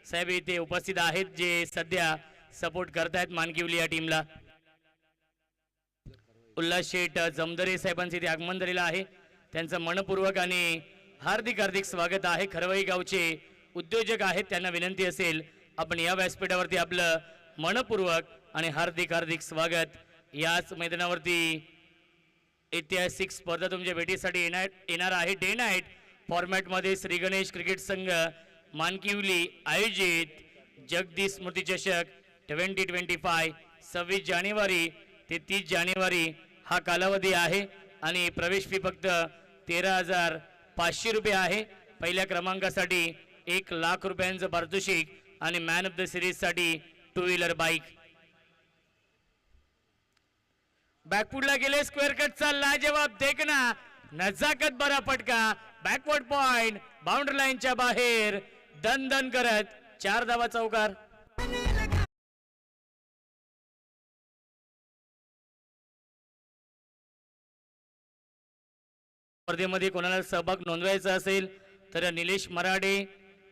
साहेब इथे उपस्थित आहेत जे सध्या सपोर्ट करतायत मानकिवली या टीमला। उल्हास शेठ जमदरे साहेबांचे इथे आगमन झालेलं आहे, त्यांचं मनपूर्वक आणि हार्दिक हार्दिक स्वागत आहे। खरवई गावचे उद्योजक आहेत, त्यांना विनंती असेल आपण या व्यासपीठावरती आपलं मनपूर्वक आणि हार्दिक हार्दिक स्वागत। याच मैदानावरती ऐतिहासिक स्पर्धा तुमच्या भेटीसाठी येणार आहे। डे नाईट फॉर्मॅटमध्ये श्री गणेश क्रिकेट संघ मानकिवली आयोजित जगदीश स्मृती चषक 2025 26 जानेवारी ते 30 जानेवारी हा कालावधी आहे आणि प्रवेश फी फक्त 13,500 रुपये आहे। पहिल्या क्रमांकासाठी 1,00,000 रुपयांचं पारितोषिक आणि मॅन ऑफ द सिरीज साठी 2 व्हीलर बाईक। बॅकफुटला गेले स्क्वेअर कटचा लाजवाब देखना, नजाकत बरा फटका, बॅकवर्ड पॉइंट बाउंड्री लाईनच्या बाहेर दन दन करत 4 धावा चौकार। स्पर्धेमध्ये कोणाला सहभाग नोंदवायचा असेल तर निलेश मराडे,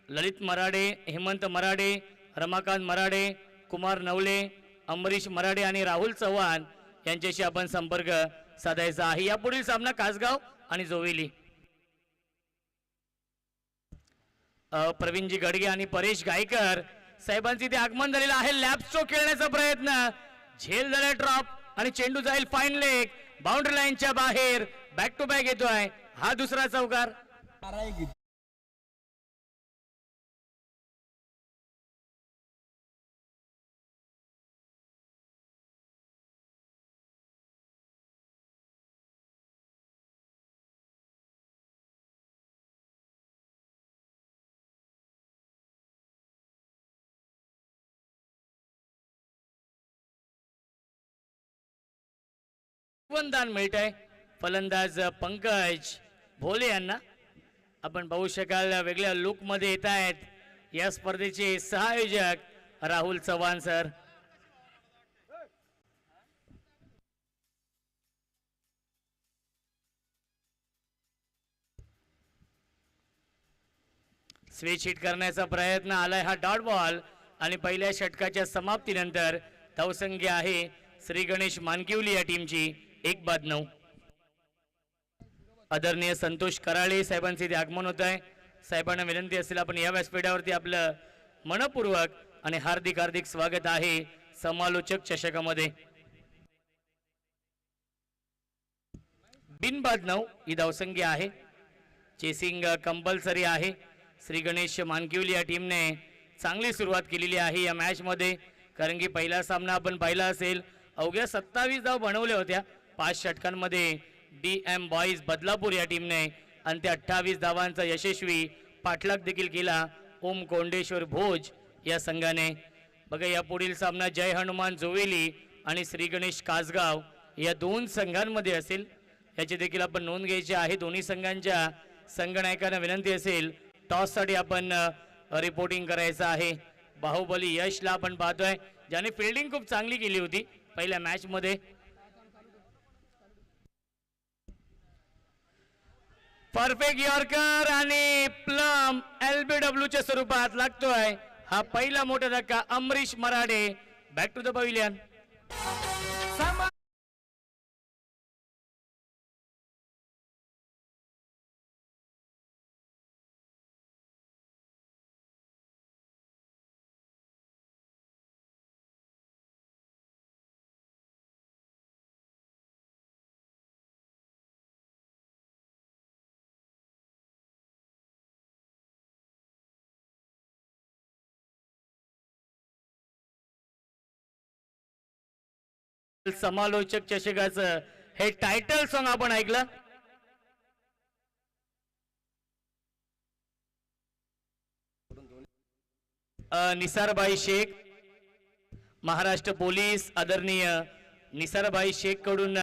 ललित मराडे, हेमंत मराडे, रमाकांत मराडे, कुमार नवले, अमरीश मराडे आणि राहुल चव्हाण यांच्याशी आपण संपर्क साधायचा आहे। यापुढील सामना कासगाव आणि जोवेली। प्रवीणजी गडगे आणि परेश गायकर साहेबांचे इथे आगमन झालेलं आहे। लॅप स्ट्रोक खेळण्याचा प्रयत्न, झेल झाला ड्रॉप आणि चेंडू जाईल फाईन लेग, बाउंड्री लाईनच्या बाहेर बॅक टू बॅक येतोय, हा दुसरा चौकार। दान मिळत आहे फलंदाज पंकज भोले यांना। आपण पाहू शकाल वेगळ्या लुक मध्ये येत आहेत या स्पर्धेचे सहआयोजक Rahul Chavan sir. Switch hit करण्याचा प्रयत्न आलाय, हा डॉट बॉल आणि पहिल्या षटकाच्या समाप्तीनंतर धावसंख्या आहे श्री गणेश मानकिवली या टीमची 1-9। आदरणीय संतोष कराळे साहेबांचे इथे आगमन होत आहे। साहेबांना विनंती असेल आपण या व्यासपीठावरती आपलं मनपूर्वक आणि हार्दिक हार्दिक स्वागत आहे समालोचक चषकामध्ये। बिनबाद 9 ही धावसंख्या आहे। चेसिंग कंपल्सरी आहे। श्री गणेश मानकिवली या टीमने चांगली सुरुवात केलेली आहे या मॅच मध्ये, कारण की पहिला सामना आपण पाहिला असेल अवघ्या 27 धाव बनवल्या होत्या 5 षटकांमध्ये DM बॉईज बदलापूर या टीमने आणि त्या 28 धावांचा यशस्वी पाठलाग देखील केला ओम कोंडेश्वर भोज या संघाने। बघा या पुढील सामना जय हनुमान जोवेली आणि श्री गणेश कासगाव या 2 संघांमध्ये असेल, याची देखील आपण नोंद घ्यायची आहे। दोन्ही संघांच्या संघनायकांना विनंती असेल टॉस साठी आपण रिपोर्टिंग करायचं आहे। बाहुबली यशला आपण पाहतोय ज्याने फिल्डिंग खूप चांगली केली होती पहिल्या मॅच मध्ये। परफेक्ट यॉर्कर आणि प्लम LBW च्या स्वरूपात लागतोय हा पहिला मोठा धक्का। Amrish Marade back to the pavilion. समालोचक चषकाचं हे टायटल सॉन्ग आपण ऐकलं। निसारबाई शेख महाराष्ट्र पोलीस आदरणीय निसारबाई शेख कडून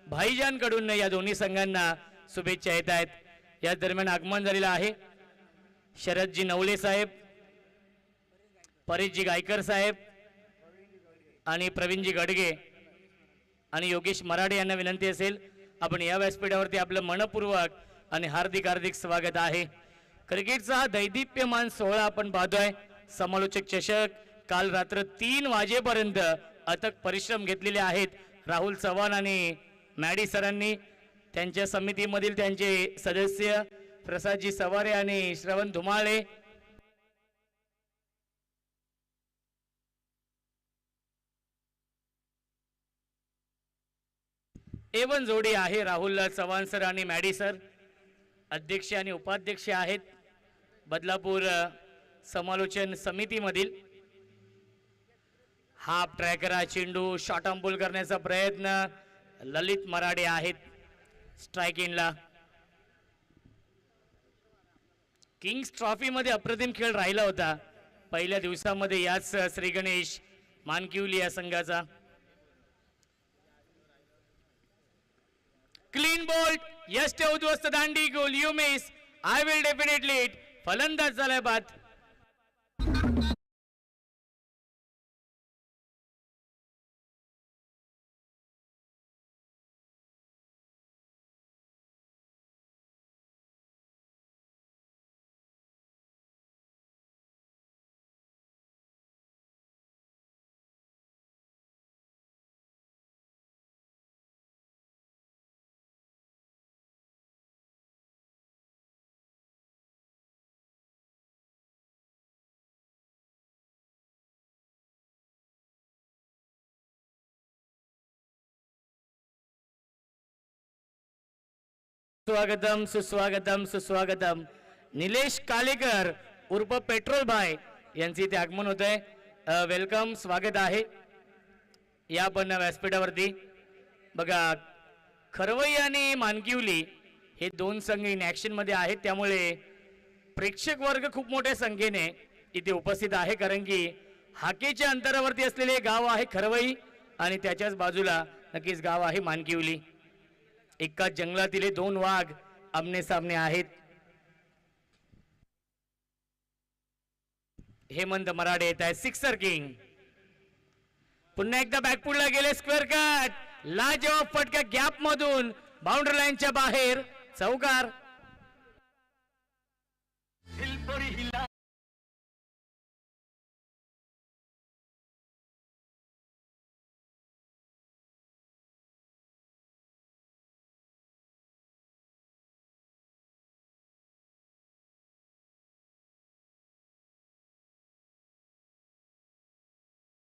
भाईजान कडून या दोन्ही संघांना शुभेच्छा येत आहेत। या दरम्यान आगमन झालेलं आहे शरदजी नवले साहेब, परेशजी गायकर साहेब आणि प्रवीणजी गडगे आणि योगेश मराडे यांना विनंती असेल आपण या व्यासपीठावरती आपलं मनपूर्वक आणि हार्दिक हार्दिक स्वागत आहे। क्रिकेटचा हा दैदिप्यमान सोहळा आपण पाहतोय समालोचक चषक काल रात्र 3 वाजेपर्यंत अथक परिश्रम घेतलेले आहेत राहुल चव्हाण आणि मॅडी सरांनी. त्यांच्या समितीमधील त्यांचे सदस्य प्रसादजी सवारे आणि श्रवण धुमाळे. एवन जोडी आहे राहुल चव्हाण सर आणि मॅडी सर. अध्यक्ष आणि उपाध्यक्ष आहेत बदलापूर समालोचन समितीमधील. हाफ ट्रॅकरा चेंडू शॉर्ट अंबोल करण्याचा प्रयत्न ललित मराडे आहेत स्ट्राइक इनला. किंग्स ट्रॉफी मध्ये अप्रतिम खेळ राहिला होता पहिल्या दिवसामध्ये याच श्री गणेश मानकिवली या संघाचा. क्लीन बोल्ट यश ते उद्ध्वस्त दांडी गोल you miss I will definitely it. फलंदाज झालाय बाद. स्वागतम सुस्वागतम सुस्वागतम. निलेश कालेकर उर्फ पेट्रोल भाई यांचे इथे आगमन होत आहे. वेलकम स्वागत आहे या पण व्यासपीठावरती. बघा खरवई आणि मानकिवली हे दोन संघ इन ऍक्शन मध्ये आहेत त्यामुळे प्रेक्षक वर्ग खूप मोठ्या संख्येने इथे उपस्थित आहे कारण की हाकेच्या अंतरावरती असलेले गाव आहे खरवई आणि त्याच्याच बाजूला नक्कीच गाव आहे मानकिवली. एकाच जंगलातील हे दोन वाघ आमने सामने आहेत. हेमंत मराडे येत आहे सिक्सर किंग. पुन्हा एकदा बॅकफुटला गेले स्क्वेअर कट लाजवाब फटका गॅप मधून बाउंड्री लाईनच्या बाहेर चौकार.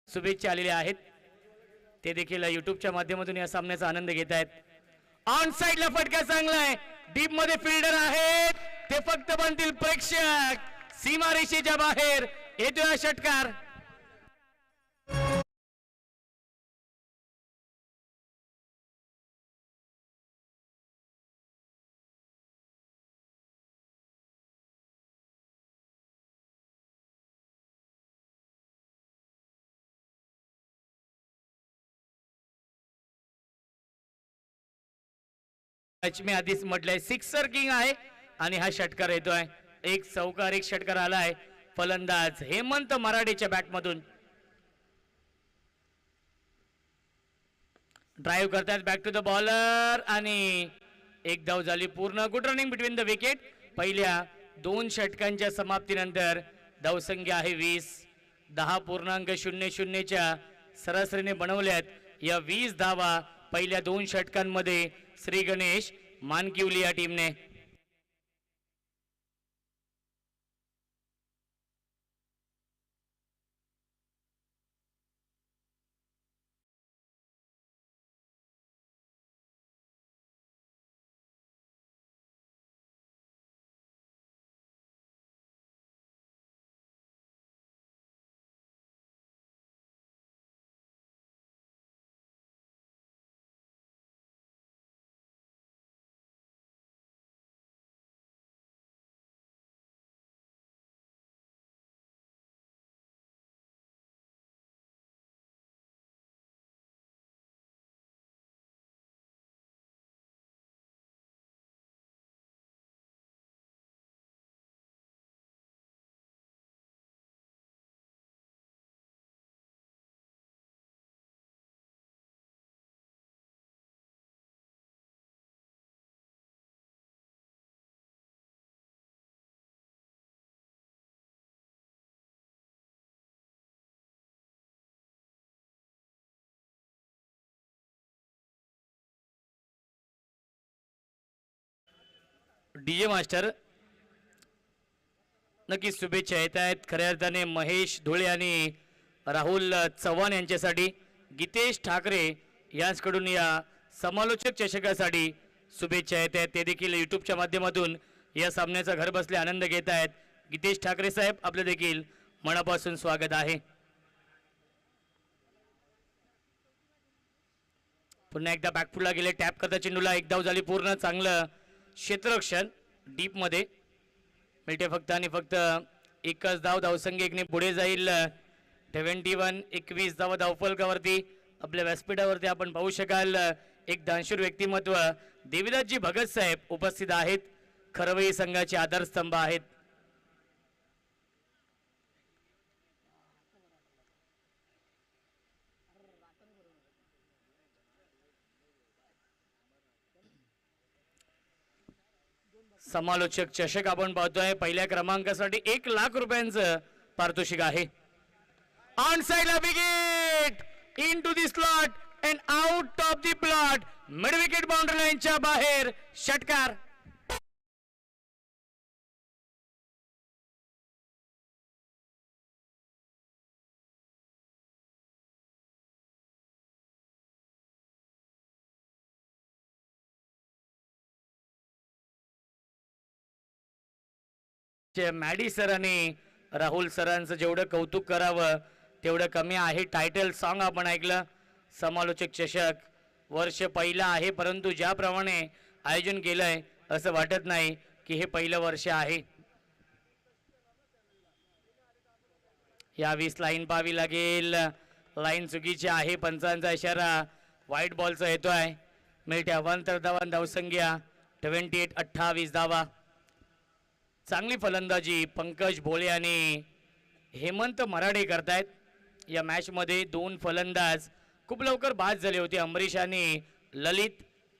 शुभेच्छा आलेल्या आहेत ते देखील युट्यूबच्या माध्यमातून या सामन्याचा आनंद घेत आहेत. ऑन साइडला फटका चांगला आहे डीप मध्ये फिल्डर आहेत ते फक्त बनतील प्रेक्षक. सीमारेषेच्या बाहेर येतोय षटकार. मी आधीच म्हटलंय सिक्सर किंग आहे आणि हा षटकार येतोय. एक चौकार एक षटकार आलाय. फलंदाज हेमंत मराठेच्या बॅटमधून ड्राईव्ह करतात बॅक टू द बॉलर आणि एक धाव झाली पूर्ण. Good running between the wicket. पहिल्या दोन षटकांच्या समाप्तीनंतर धावसंख्या आहे 20. 10.00च्या सरासरीने बनवल्यात या 20 धावा पहिल्या दोन षटकांमध्ये श्री गणेश मानकिवली या टीमने. डीजे मास्टर नक्कीच शुभेच्छा येत आहेत खऱ्या अर्थाने महेश धुळे आणि राहुल चव्हाण यांच्यासाठी गीतेश ठाकरे यांच्याकडून या समालोचक चषकासाठी शुभेच्छा येत आहेत. ते देखील यूट्यूबच्या माध्यमातून या सामन्याचा घर बसले आनंद घेत आहेत. गीतेश ठाकरे साहेब आपलं देखील मनापासून स्वागत आहे. पुन्हा एकदा बॅकफुटला गेले टॅप करता चेंडूला एक धाव झाली पूर्ण चांगलं क्षेत्ररक्षण डीप मध्ये मिळते फक्त आणि फक्त एकच धाव धावसंख्या एकने पुढे जाईल 21 धाव धावफलकावरती आपल्या व्यासपीठावरती आपण पाहू शकाल एक दानशूर व्यक्तिमत्व देवीदासजी भगत साहेब उपस्थित आहेत. खरवई संघाचे आधारस्तंभ आहेत. समालोचक चषक आपण पाहतोय पहिल्या क्रमांकासाठी 1 लाख रुपयांचं पारितोषिक आहे. ऑन साइडला wicket into the slot and out of the plot mid wicket boundary लाईनच्या बाहेर षटकार. मॅडी सर आणि राहुल सरांचं जेवढं कौतुक करावं तेवढं कमी आहे. टायटल सॉन्ग आपण ऐकलं. समालोचक चषक वर्ष पहिलं आहे परंतु ज्याप्रमाणे आयोजन केलंय असं वाटत नाही की हे पहिलं वर्ष आहे. यावीस लाईन पाहावी लागेल. लाईन चुकीची आहे. पंचांचा इशारा व्हाईट बॉलचा येतोय. मिळते अवांतर धावा धावसंख्या 28 धावा. चांगली फलंदाजी पंकज भोळे आणि हेमंत मराठे करतायत. या मॅच मध्ये 2 फलंदाज खूप लवकर बाद झाले होते अमरीश आणि ललित.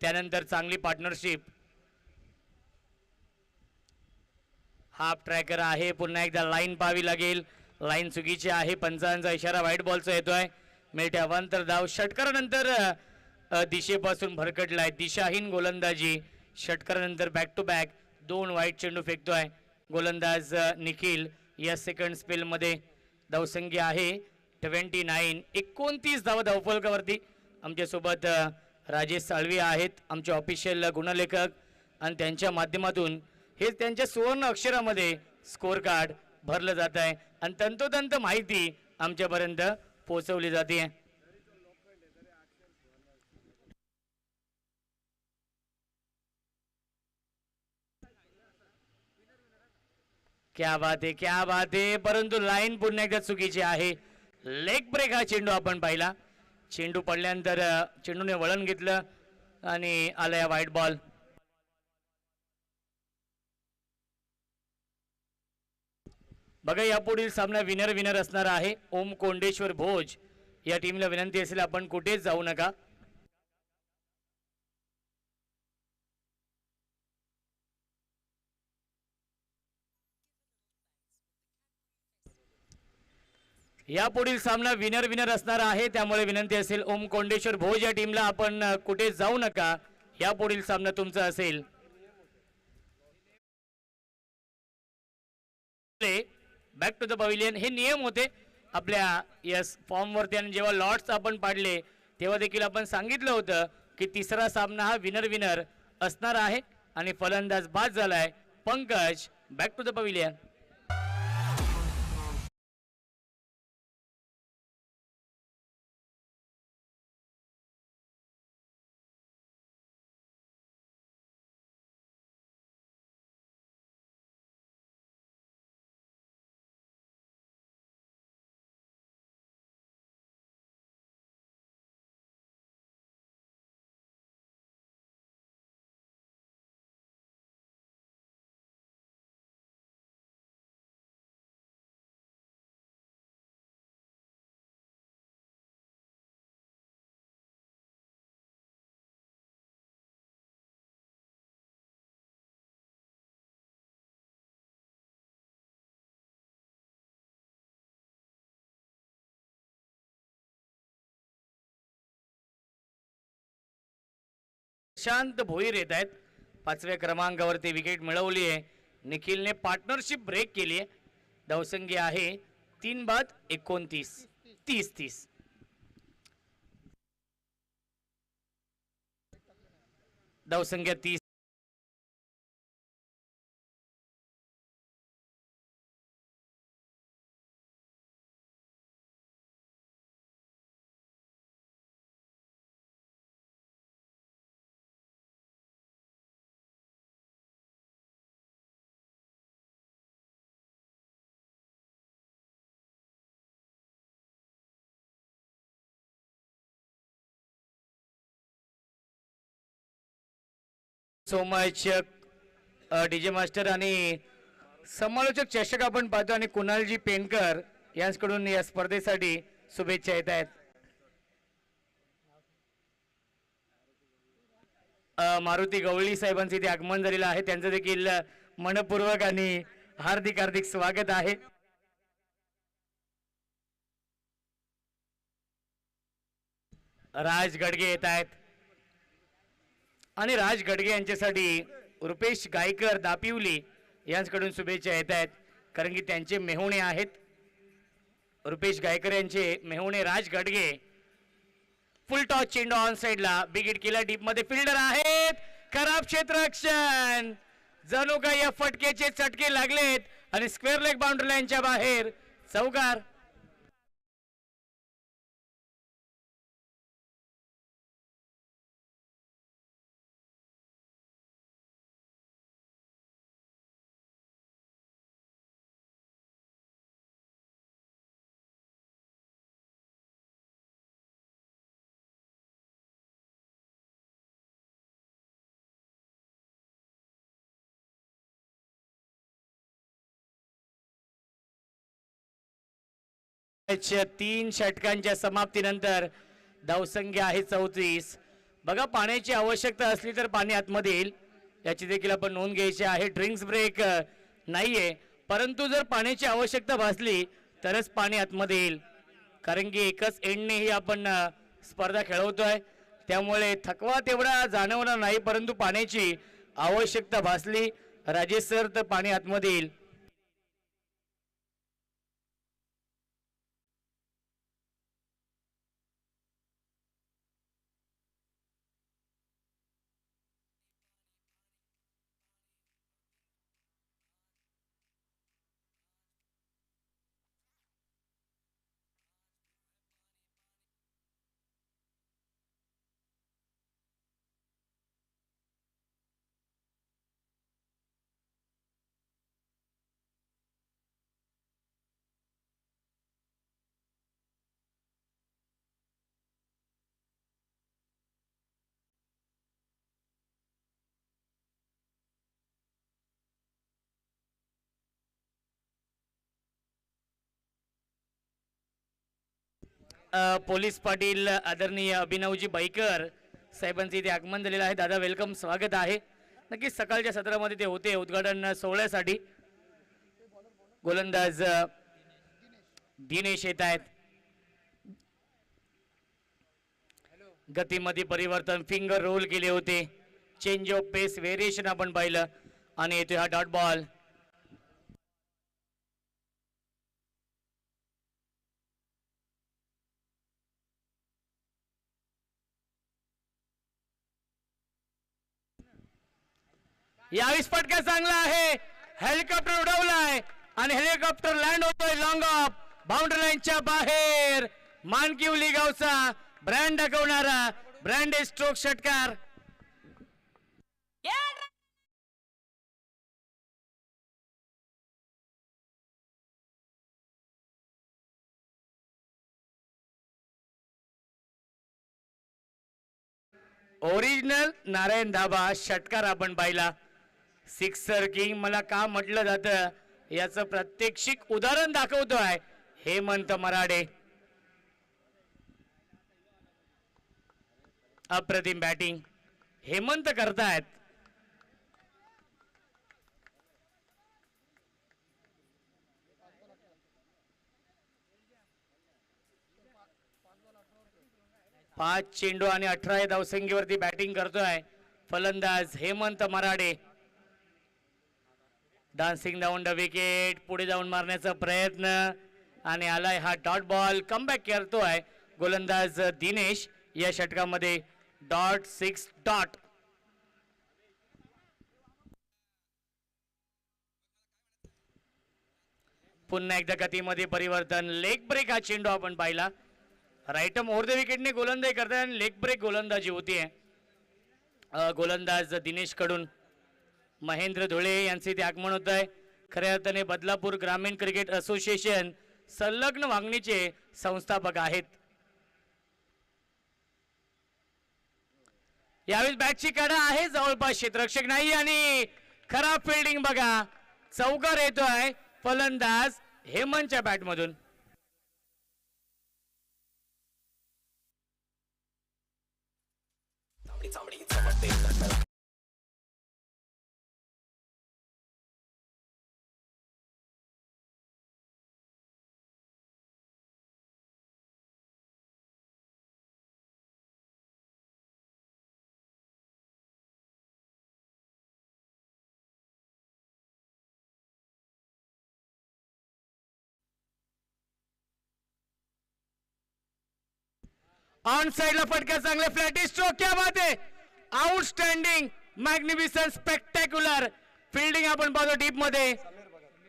त्यानंतर चांगली पार्टनरशिप. हाफ ट्रॅकर आहे. पुन्हा एकदा लाईन पाहावी लागेल. लाईन चुकीची आहे. पंचांचा इशारा व्हाईट बॉलचा येतोय. मिळते अवांतर धाव. षटकारानंतर दिशेपासून भरकटलाय. दिशाहीन गोलंदाजी. षटकारानंतर बॅक टू बॅक 2 वाईट चेंडू फेकतोय गोलंदाज निखिल. या सेकंड स्पेल मध्ये धावसंख्या आहे 29 धावा धावफलकावरती. आमच्यासोबत राजेश साळवी आहेत आमचे ऑफिशियल गुणलेखक आणि त्यांच्या माध्यमातून हे त्यांच्या सुवर्ण अक्षरामध्ये स्कोर कार्ड भरलं जात आहे आणि तंतोतंत माहिती आमच्यापर्यंत पोहोचवली जाते. क्या बात है क्या बात है. परंतु लाईन पुन्हा एकदा चुकीची आहे. लेग ब्रेक हा चेंडू आपण पाहिला. चेंडू पडल्यानंतर चेंडूने वळण घेतलं आणि आला व्हाईट बॉल. बघा यापुढील सामना विनर असणार आहे. ओम कोंडेश्वर भोज या टीमला विनंती असेल आपण कुठेच जाऊ नका. यापुढील सामना विनर असणार आहे त्यामुळे विनंती असेल ओम कोंडेश्वर भोज या टीमला आपण कुठे जाऊ नका. यापुढील सामना तुमचा असेल. बॅक टू द पवेलियन हे नियम होते आपल्या यस फॉर्म वरती आणि जेव्हा लॉट्स आपण पाडले तेव्हा देखील आपण सांगितलं होतं की तिसरा सामना हा विनर असणार आहे आणि फलंदाज बाद झालाय Pankaj. Back to the pavilion. Shant Bhoir येत आहेत. 5व्या क्रमांकावरती विकेट मिळवली आहे. निखिलने पार्टनरशिप ब्रेक केली आहे. धावसंख्या आहे 3 बाद 29 30. धावसंख्या 30. सो मच डीजे मास्टर आणि समालोचक चषक आपण पाहतो आणि कुणालजी पेनकर यांच्याकडून या स्पर्धेसाठी शुभेच्छा येत आहेत. मारुती गवळी साहेबांचे इथे आगमन झालेलं आहे. त्यांचं देखील मनपूर्वक आणि हार्दिक हार्दिक स्वागत आहे. राज गडगे येत आहेत आणि राज गडगे यांच्यासाठी रुपेश गायकर दापिवली यांच्याकडून शुभेच्छा येत आहेत. कारण की त्यांचे मेहुणे आहेत. रुपेश गायकर यांचे मेहुणे राज गडगे. फुल टॉस चेंडू ऑन साइडला बिग हिट केला. डीप मध्ये फिल्डर आहेत. खराब क्षेत्ररक्षण. जणू काही या फटकेचे चटके लागलेत आणि स्क्वेअर लेग बाउंड्री लाईनच्या बाहेर चौकार. तीन षटकांच्या समाप्तीनंतर धावसंख्या आहे 34. बघा, पाण्याची आवश्यकता असली तर पाणी आतमध्ये येईल याची देखील आपण नोंद घ्यायची आहे. ड्रिंक्स ब्रेक नाहीये, परंतु जर पाण्याची आवश्यकता भासली तरच पाणी आतमध्ये येईल. कारण की एकच एंडने ही आपण स्पर्धा खेळवतोय, त्यामुळे थकवा तेवढा जाणवणार नाही, परंतु पाण्याची आवश्यकता भासली राजेश सर तर पाणी आतमध्ये येईल. पोलीस पाटील आदरणीय अभिनवजी बाईकर साहेबांचे इथे आगमन झालेलं आहे. दादा वेलकम, स्वागत आहे. नक्कीच सकाळच्या सत्रामध्ये ते होते उद्घाटन सोहळ्यासाठी. गोलंदाज दिनेश येत आहेत. गतीमध्ये परिवर्तन, फिंगर रोल केले होते, चेंज ऑफ पेस व्हेरिएशन आपण पाहिलं आणि येतोय हा डॉट बॉल. यावेळी फटका चांगला आहे. हेलिकॉप्टर उडवलाय आणि हेलिकॉप्टर लँड होतोय लॉंग ऑफ बाउंड्री लाईनच्या बाहेर. मानकिवली गावचा ब्रँड दाखवणारा ब्रँडेड स्ट्रोक षटकार. ओरिजिनल नारायण धाबा षटकार आपण पाहिला. सिक्सर किंग मला का म्हटलं जातं याचं प्रात्यक्षिक उदाहरण दाखवतोय हेमंत मराडे. अप्रतिम बॅटिंग हेमंत करतायत. पाच चेंडू आणि 18 धावसंख्येवरती बॅटिंग करतोय. फलंदाज Hemant Marade. Dancing down the wicket, पुढे जाऊन मारण्याचा प्रयत्न आणि आलाय हा डॉट बॉल. कमबॅक करतोय गोलंदाज दिनेश या षटकामध्ये. Dot 6 dot. पुन्हा एकदा गतीमध्ये परिवर्तन. लेग ब्रेक हा चेंडू आपण पाहिला. राईट ओव्हर द विकेटने गोलंदाजी करतात आणि लेग ब्रेक गोलंदाजी होतीये गोलंदाज दिनेश कडून. महेंद्र धुळे यांचे ते आगमन होत आहे. खऱ्या अर्थाने बदलापूर ग्रामीण क्रिकेट असोसिएशन संलग्न वागणीचे संस्थापक आहेत. यावेळी बॅटची कडा आहे, जवळपास क्षेत्ररक्षक नाही आणि खराब फिल्डिंग बघा. चौकार येतोय फलंदाज हेमंतच्या बॅटमधून. ऑन साइडला फटका, चांगले फ्लॅटी स्ट्रोक. क्या बात आहे, आउटस्टँडिंग, मॅग्निफिसंट, स्पेक्टॅक्युलर फिल्डिंग आपण पाहतो डीप मध्ये.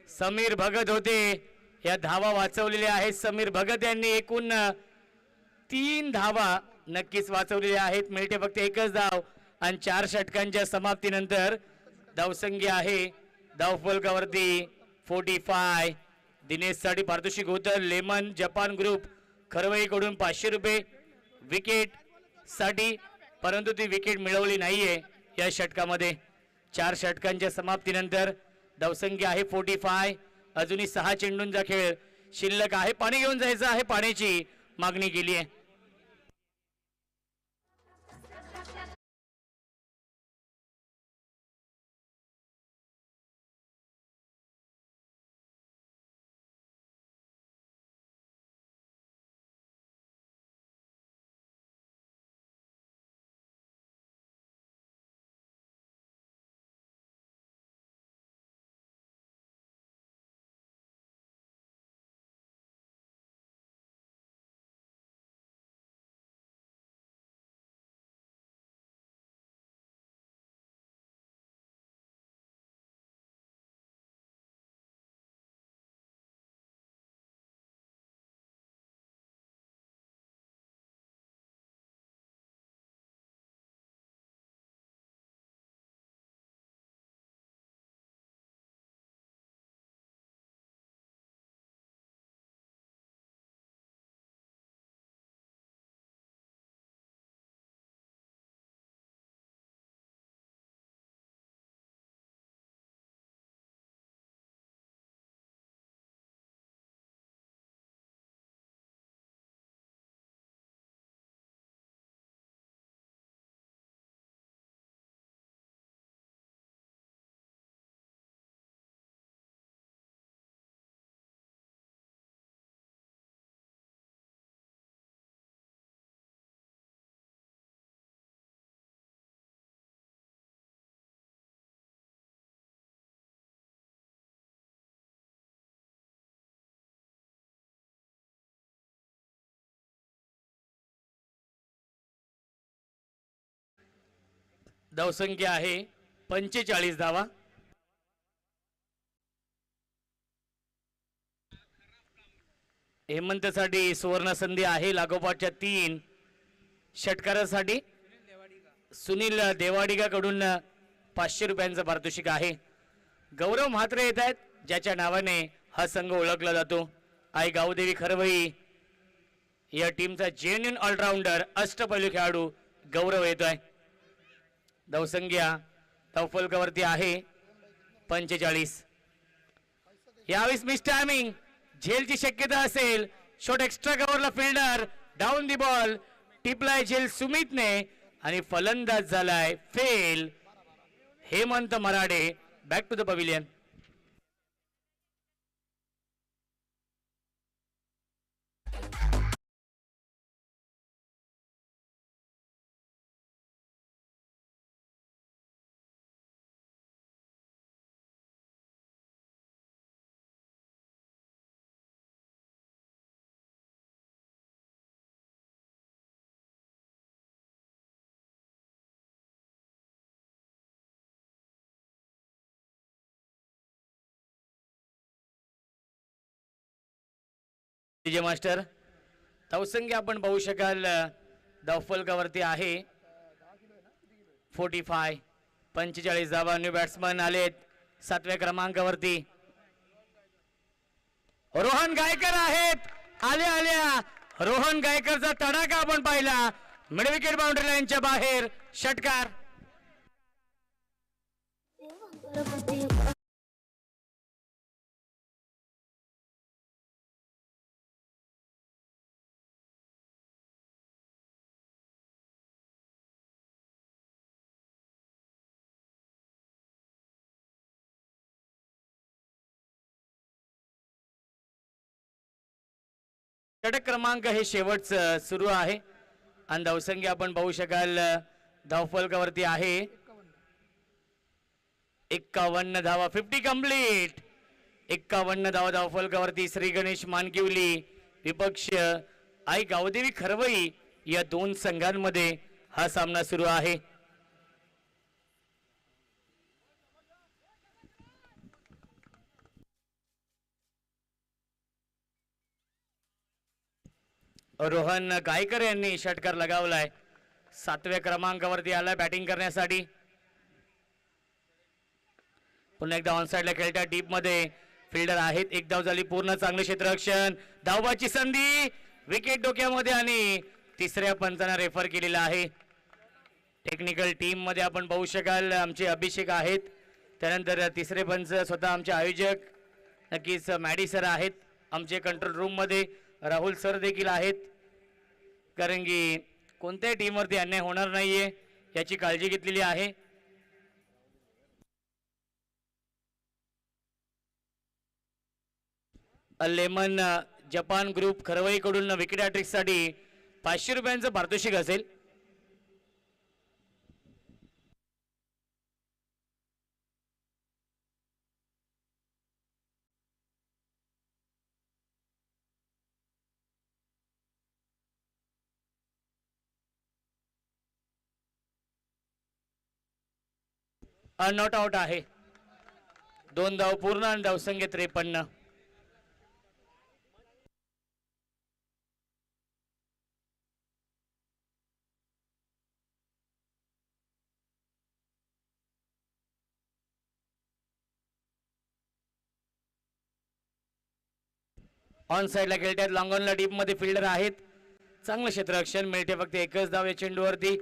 समीर भगत होते, या धावा वाचवलेल्या आहेत. समीर भगत यांनी एकूण 3 धावा नक्कीच वाचवलेल्या आहेत. मिळते फक्त एकच धाव आणि 4 षटकांच्या समाप्तीनंतर धावसंख्या आहे धावफलकावरती 45. दिनेश साठी पारितोषिक होतं लेमन जपान ग्रुप खरवई कडून 500 रुपये विकेट साठी, परंतु ती विकेट मिळवली नाहीये या षटकामध्ये. 4 षटकांच्या समाप्तीनंतर धावसंख्या आहे 45. अजूनही 6 चेंडूंचा खेळ शिल्लक आहे. पाणी घेऊन जायचं आहे, पाण्याची मागणी केली आहे. धावसंख्या आहे 45 धावा. हेमंतसाठी सुवर्ण संधी आहे लागोपाठच्या 3 षटकारासाठी. सुनील देवाडिगा कडून 500 रुपयांचं पारितोषिक आहे. गौरव म्हात्रे येत आहेत, ज्याच्या नावाने हा संघ ओळखला जातो. आई गावदेवी खरवई या टीमचा जेन्युइन ऑलराऊंडर अष्टपैलू खेळाडू गौरव येतोय. धावसंख्या धावफलकावरती आहे 45. यावेळेस मिस टायमिंग झेलची शक्यता असेल. शॉट एक्स्ट्रा कव्हरला फिल्डर डाऊन दी बॉल टिपलाय झेल सुमितने आणि फलंदाज झालाय fail Hemant Marade. Back to the pavilion. Vijay master धावसंख्या आपण पाहू शकाल धावफलकावरती आहे 45 45 धावा. न्यू बॅट्समन आलेत 7व्या क्रमांकावरती रोहन गायकर आहेत. आल्या आल्या रोहन गायकरचा तडाखा आपण पाहिला. मिड विकेट बाउंड्री लाईनच्या बाहेर षटकार. षटक क्रमांक हे शेवटचं सुरू आहे आणि धावसंख्या आपण पाहू शकाल धावफलकावरती आहे 51 धावा. 50 कंप्लीट. 51 धावा धावफलकावरती. श्री गणेश मानकिवली विपक्ष आई गावदेवी खरवई या दोन संघांमध्ये हा सामना सुरू आहे. रोहन गायकर यांनी षटकार लगावलाय. 7व्या क्रमांकावरती आलाय बॅटिंग करण्यासाठी. पुन्हा एकदा ऑन साइडला खेळत्या डीप मध्ये फिल्डर आहेत. एक धाव झाली पूर्ण. चांगले क्षेत्ररक्षण. धावबाची संधी. विकेट डोक्यामध्ये आणि तिसऱ्या पंचांना रेफर केलेला आहे. टेक्निकल टीम मध्ये आपण पाहू शकाल आमचे अभिषेक आहेत. त्यानंतर तिसरे पंच स्वतः आमचे आयोजक नक्कीच मॅडी सर आहेत. आमचे कंट्रोल रूम मध्ये राहुल सर देखील आहेत. कारण की कोणत्याही टीमवरती अन्याय होणार नाहीये याची काळजी घेतलेली आहे. लेमन जपान ग्रुप खरवईकडून विकेट हॅट्रिकसाठी 500 रुपयांचं पारितोषिक असेल. नॉट आउट आहे. 2 धाव पूर्ण आणि धावसंख्या 53. ऑन साइडला खेळतात. लॉंग ऑनला डीप मध्ये फिल्डर आहेत. चांगलं क्षेत्ररक्षण. मिळते फक्त एकच धाव या चेंडूवरती.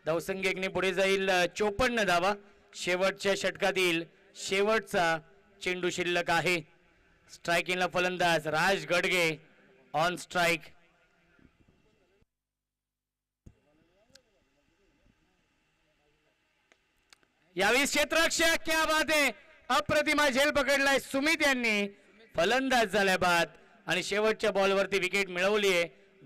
धावसंख्या एकने पुढे जाईल 54 धावा. शेवटच्या षटकातील शेवटचा चेंडू शिल्लक आहे. स्ट्रायकिंगला फलंदाज राज गडगे ऑन स्ट्राइक. यावेळी क्षेत्ररक्षक क्या बात आहे. अप्रतिमा झेल पकडलाय सुमित यांनी फलंदाज झाल्या बाद आणि शेवटच्या बॉलवरती विकेट मिळवली आहे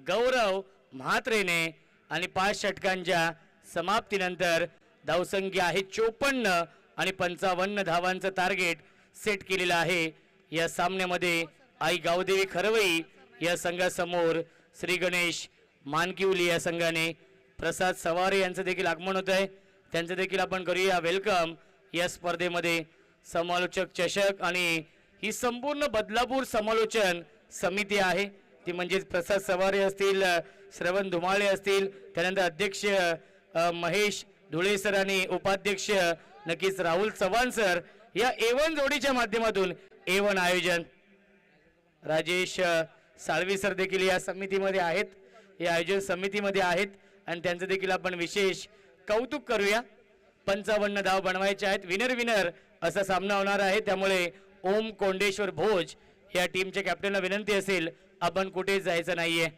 गौरव म्हात्रेने. आणि 5 षटकांच्या समाप्तीनंतर धावसंख्या आहे 54 आणि 55 धावांचं टार्गेट सेट केलेलं आहे. या सामन्यामध्ये आई गावदेवी खरवई या संघासमोर श्री गणेश मानकिवली या संघाने प्रसाद सवारे यांचं देखील आगमन होत आहे. त्यांचं देखील आपण करूया वेलकम या स्पर्धेमध्ये. समालोचक चषक आणि ही संपूर्ण बदलापूर समालोचन समिती आहे ती म्हणजेच प्रसाद सवारे असतील, श्रवण धुमाळे असतील, त्यानंतर अध्यक्ष महेश धुळे सर आणि उपाध्यक्ष नक्कीच राहुल चव्हाण सर. या A1 जोडीच्या माध्यमातून A1 आयोजन राजेश साळवी सर देखील या समितीमध्ये आहेत. या आयोजन समितीमध्ये आहेत आणि त्यांचं देखील आपण विशेष कौतुक करूया. 55 धाव बनवायचे आहेत. विनर विनर असा सामना होणार आहे. त्यामुळे ओम कोंडेश्वर भोज या टीमच्या कॅप्टनला विनंती असेल आपण कुठे जायचं नाहीये.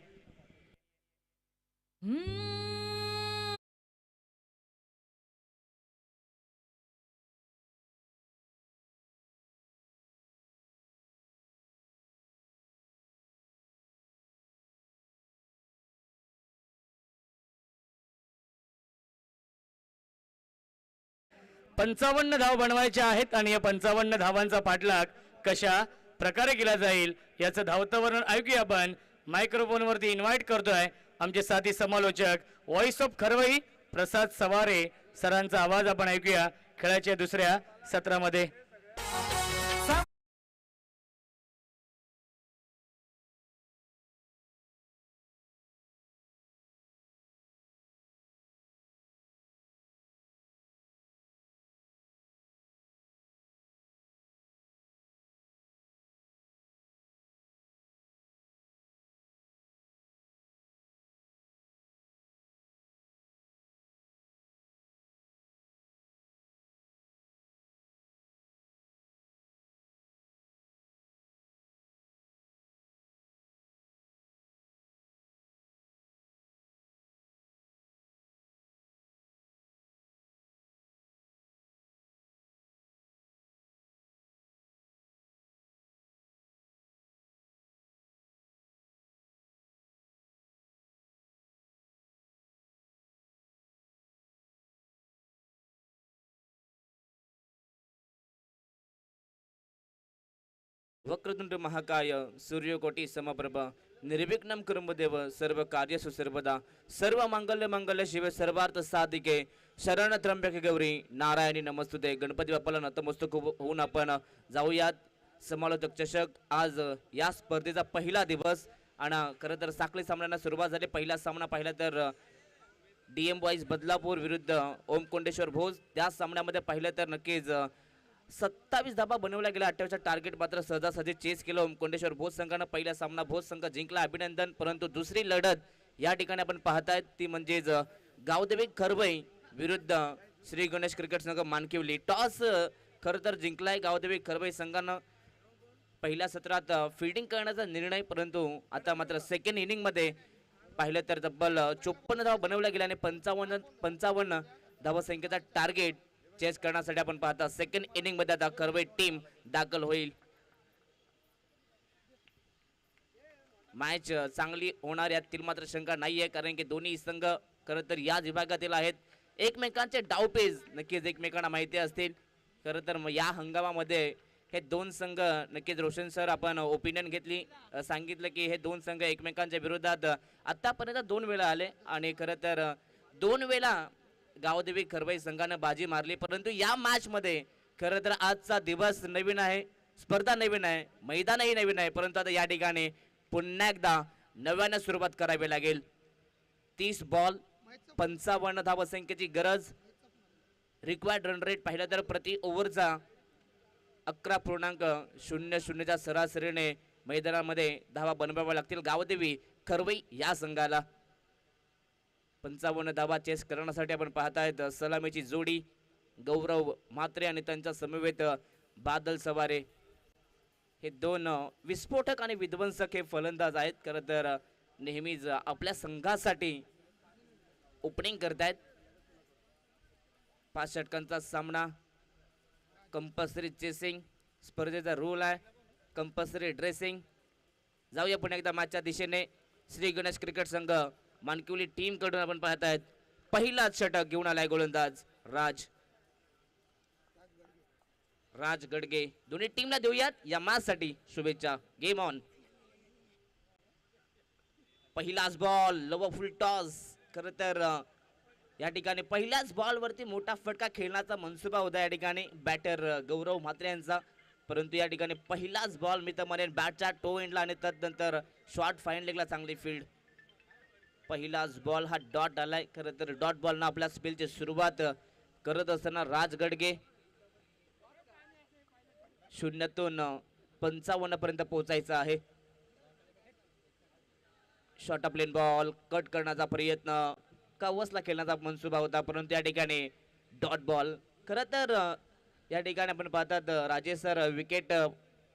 पंचावन्न धाव बनवायचे आहेत आणि या 55 धावांचा पाठलाग कशा प्रकारे केला जाईल याचं धावतं वर्णन ऐकूया आपण. मायक्रोफोन वरती इन्व्हाइट करतोय आमचे साथी समालोचक व्हॉइस ऑफ खरवई प्रसाद सवारे सरांचा आवाज आपण ऐकूया खेळाच्या दुसऱ्या सत्रामध्ये. वक्रतुंड महाकाय सूर्यकोटी समप्रभ निर्विघ्नं कुरुदेव सर्व कार्यसु सर्वदा सर्व मंगल्य मंगल्य शिवे सर्वार्थ साधिके शरण त्र्यंबके गौरी नारायणी नमस्तुते. गणपती बाप्पाला नतमस्तक होऊन आपण जाऊयात समालोचक चषक. आज या स्पर्धेचा पहिला दिवस आणि खरं तर साखळी सामन्यांना सुरुवात झाली. पहिला सामना पाहिला तर DM बॉईज बदलापूर विरुद्ध ओम कोंडेश्वर भोज. त्या सामन्यामध्ये पाहिलं तर नक्कीच 27 धाबा बनवला गेला. 28चा टार्गेट मात्र सहजासहजी चेस केलं ओम कोंडेश्वर भोज संघानं. पहिला सामना भोज संघ जिंकला, अभिनंदन. परंतु दुसरी लढत या ठिकाणी आपण पाहतायत ती म्हणजेच गावदेवी खरवई विरुद्ध श्री गणेश क्रिकेट संघ मानकिवली. टॉस खरं तर जिंकलाय गावदेवी खरवई संघानं. पहिल्या सत्रात फिल्डिंग करण्याचा निर्णय, परंतु आता मात्र सेकंड इनिंग मध्ये पाहिलं तर तब्बल 54 धावा बनवल्या गेल्या आणि 55 धावा संख्येचा टार्गेट चेस करण्यासाठी आपण पाहता सेकंड इनिंग मध्ये आता खरवई टीम दाखल होईल. मॅच चांगली होणार यातील मात्र शंका नाहीये, कारण की दोन्ही संघ खरं तर या विभागातील आहेत. एकमेकांचे डावपेच नक्कीच एकमेकांना माहिती असतील. खरं तर या हंगामामध्ये हे दोन संघ नक्कीच रोशन सर आपण ओपिनियन घेतली, सांगितलं की हे दोन संघ एकमेकांच्या विरोधात आतापर्यंत 2 वेळा आले आणि खरं तर 2 वेळा गावदेवी खरवई संघानं बाजी मारली. परंतु या मॅच मध्ये खरं तर आजचा दिवस नवीन आहे, स्पर्धा नवीन आहे, मैदानही नवीन आहे. परंतु आता या ठिकाणी पुन्हा एकदा नव्यानं सुरुवात करावी लागेल. 30 बॉल 55 धावसंख्येची गरज. रिक्वायर्ड रन रेट पाहिलं तर प्रति ओव्हरचा 11.00च्या सरासरीने मैदानामध्ये धावा बनवाव्या लागतील गावदेवी खरवई या संघाला. 55 धावा चेस करण्यासाठी आपण पाहतायत सलामीची जोडी गौरव म्हात्रे आणि त्यांच्या समवेत बादल सवारे. हे दोन विस्फोटक आणि विध्वंसक हे फलंदाज आहेत. खरं तर नेहमीच आपल्या संघासाठी ओपनिंग करतायत. 5 षटकांचा सामना. कंपल्सरी चेसिंग स्पर्धेचा रूल आहे, कंपल्सरी ड्रेसिंग. जाऊया पुन्हा एकदा मॅचच्या दिशेने. श्री गणेश क्रिकेट संघ मानकिवली टीम कडून आपण पाहतायत पहिलाच षटक घेऊन आलाय गोलंदाज राज गडगे. दोन्ही टीमला देऊयात या मॅच साठी शुभेच्छा. Game on. पहिलाच बॉल लव फुल टॉस. खरं तर या ठिकाणी पहिल्याच बॉल वरती मोठा फटका खेळण्याचा मनसुबा होता या ठिकाणी बॅटर गौरव म्हात्रे यांचा. परंतु या ठिकाणी पहिलाच बॉल मी तर म्हणेन बॅटच्या टो एंडला आणि त्यानंतर शॉर्ट फाईन लेगला चांगली फील्ड. पहिलाच बॉल हा डॉट आलाय. खरं तर डॉट बॉल ना आपल्या स्पेलची सुरुवात करत असताना राज गडगे 0तून 55 पर्यंत पोहोचायचं आहे. शॉर्ट प्लेन बॉल कट करण्याचा प्रयत्न, कवसला खेळण्याचा मनसुबा होता, परंतु या ठिकाणी डॉट बॉल. खरं तर या ठिकाणी आपण पाहतात राजेश सर विकेट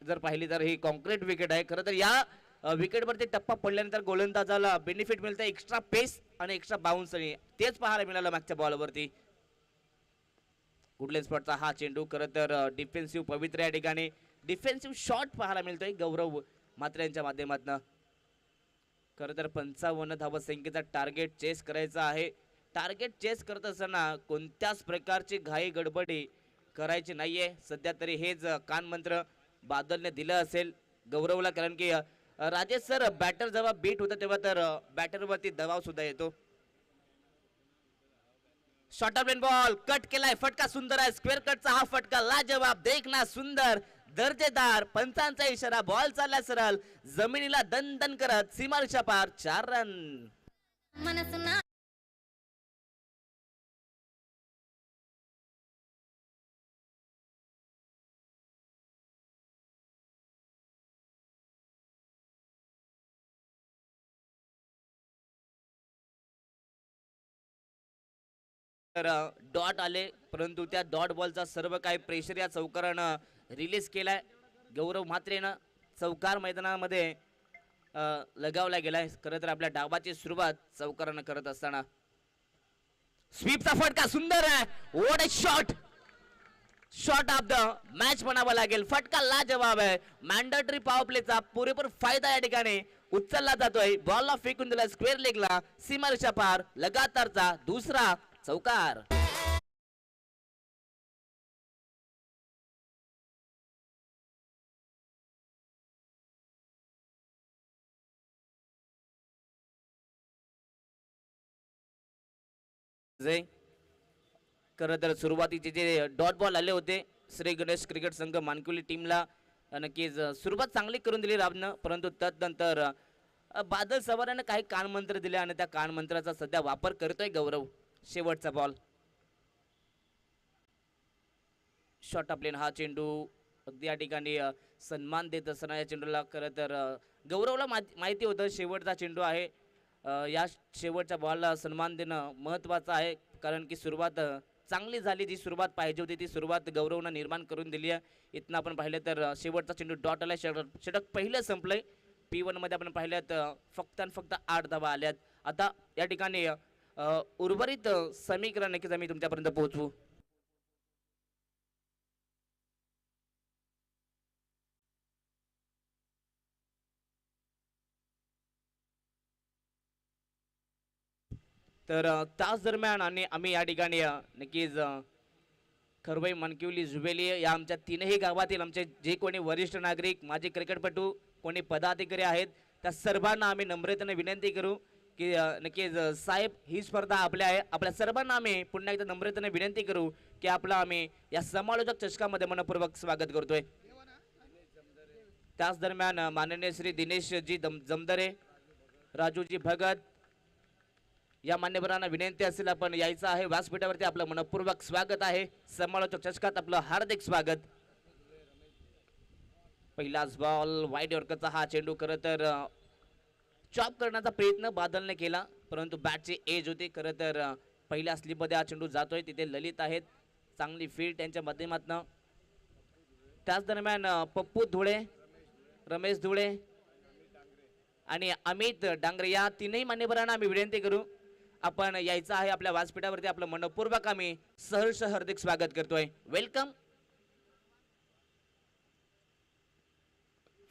जर पाहिली तर ही कॉन्क्रीट विकेट आहे. खरं तर या विकेटवरती टप्पा पडल्यानंतर गोलंदाजाला बेनिफिट मिळतं, एक्स्ट्रा पेस आणि एक्स्ट्रा बाउन्स, आणि तेच पाहायला मिळालं मागच्या बॉलवरती. गुडलेन स्पॉटचा हा चेंडू. खरं तर डिफेन्सिव्ह पवित्र या ठिकाणी डिफेन्सिव्ह शॉट पाहायला मिळतोय गौरव म्हात्रे यांच्या माध्यमातून. खरं तर 55 धावसंख्येचा टार्गेट चेस करायचा आहे. टार्गेट चेस करत असताना कोणत्याच प्रकारची घाई गडबडी करायची नाहीये. सध्या तरी हेच कानमंत्र बादलने दिलं असेल गौरवला, कारण की राजेश सर बॅटर जेव्हा बीट होतं तेव्हा तर बॅटरवरती दबाव सुद्धा येतो. शॉर्ट प्लेन बॉल कट केलाय, फटका सुंदर आहे. स्क्वेअर कटचा हा फटका लाजवाब, देखना सुंदर, दर्जेदार. पंचांचा इशारा, बॉल चालला सरळ जमिनीला दन करत सीमारेषा पार 4 रन. तर डॉट आले, परंतु त्या डॉट बॉलचा सर्व काही प्रेशर या चौकारानं रिलीज केलाय गौरव म्हात्रेनं. चौकार मैदानामध्ये लगावला गेलाय. खरं तर आपल्या डावाची सुरुवात चौकारानं करत असताना स्वीपचा फटका सुंदर आहे. What a shot, shot of the match म्हणावा लागेल. फटका लाजवाब आहे. मॅन्डेटरी पॉवर प्लेचा पुरेपूर फायदा या ठिकाणी उचलला जातोय. बॉलला फेकून दिला स्क्वेअर लेगला सीमारेषा पार. लगातारचा दुसरा चौकार. जय खरं तर सुरुवातीचे जे डॉट बॉल आले होते श्री गणेश क्रिकेट संघ मानकुली टीमला नक्कीच सुरुवात चांगली करून दिली राबनं, परंतु तदनंतर बादल सवारानं काही कानमंत्र दिले आणि त्या कानमंत्राचा सध्या वापर करतोय गौरव. शेवटचा बॉल शॉर्ट ऑफ लेन हा चेंडू अगदी या ठिकाणी सन्मान देत असताना या चेंडूला खरं तर गौरवला माहिती होतं शेवटचा चेंडू आहे. या शेवटच्या बॉलला सन्मान देणं महत्त्वाचं आहे, कारण की सुरुवात चांगली झाली. जी सुरुवात पाहिजे होती ती सुरुवात गौरवनं निर्माण करून दिली आहे. इथनं आपण पाहिलं तर शेवटचा चेंडू डॉट आला. षटक पहिलं संपलंय. P1 मध्ये आपण पाहिल्यात फक्त आणि फक्त 8 धावा आल्यात. आता या ठिकाणी उर्वरित समीकरण नक्कीच आम्ही तुमच्यापर्यंत पोहोचवू. तर तास दरम्यान आणि आम्ही या ठिकाणी नक्कीच खरवई मनकिवली जुबेली या आमच्या तीनही गावातील आमचे जे कोणी वरिष्ठ नागरिक माजी क्रिकेटपटू कोणी पदाधिकारी आहेत त्या सर्वांना आम्ही नम्रतेने विनंती करू की नक्कीच साहेब ही स्पर्धा आपल्या आहे. आपल्या सर्वांना आम्ही पुन्हा एकदा नम्रतेने विनंती करू की आपला आम्ही या समालोचक चषकामध्ये मनपूर्वक स्वागत करतोय. त्याच दरम्यान माननीय श्री दिनेशजी जमदरे, राजूजी भगत या मान्यवरांना विनंती असेल आपण यायचं आहे व्यासपीठावरती. आपलं मनपूर्वक स्वागत आहे. समालोचक चषकात आपलं हार्दिक स्वागत. पहिलाच बॉल वाईड यॉर्करचा हा चेंडू खरं तर चॉप करण्याचा प्रयत्न बादलने केला, परंतु बॅटची एज होती. खरं तर पहिल्या स्लिपमध्ये हा चेंडू जातोय. तिथे ललित आहेत, चांगली फील्ड त्यांच्या माध्यमातून. त्याच दरम्यान पप्पू धुळे, रमेश धुळे आणि अमित डांगरे या तीनही मान्यवरांना आम्ही विनंती करू आपण यायचं आहे आपल्या व्यासपीठावरती. आपलं मनपूर्वक आम्ही सहर्ष हार्दिक स्वागत करतोय. वेलकम.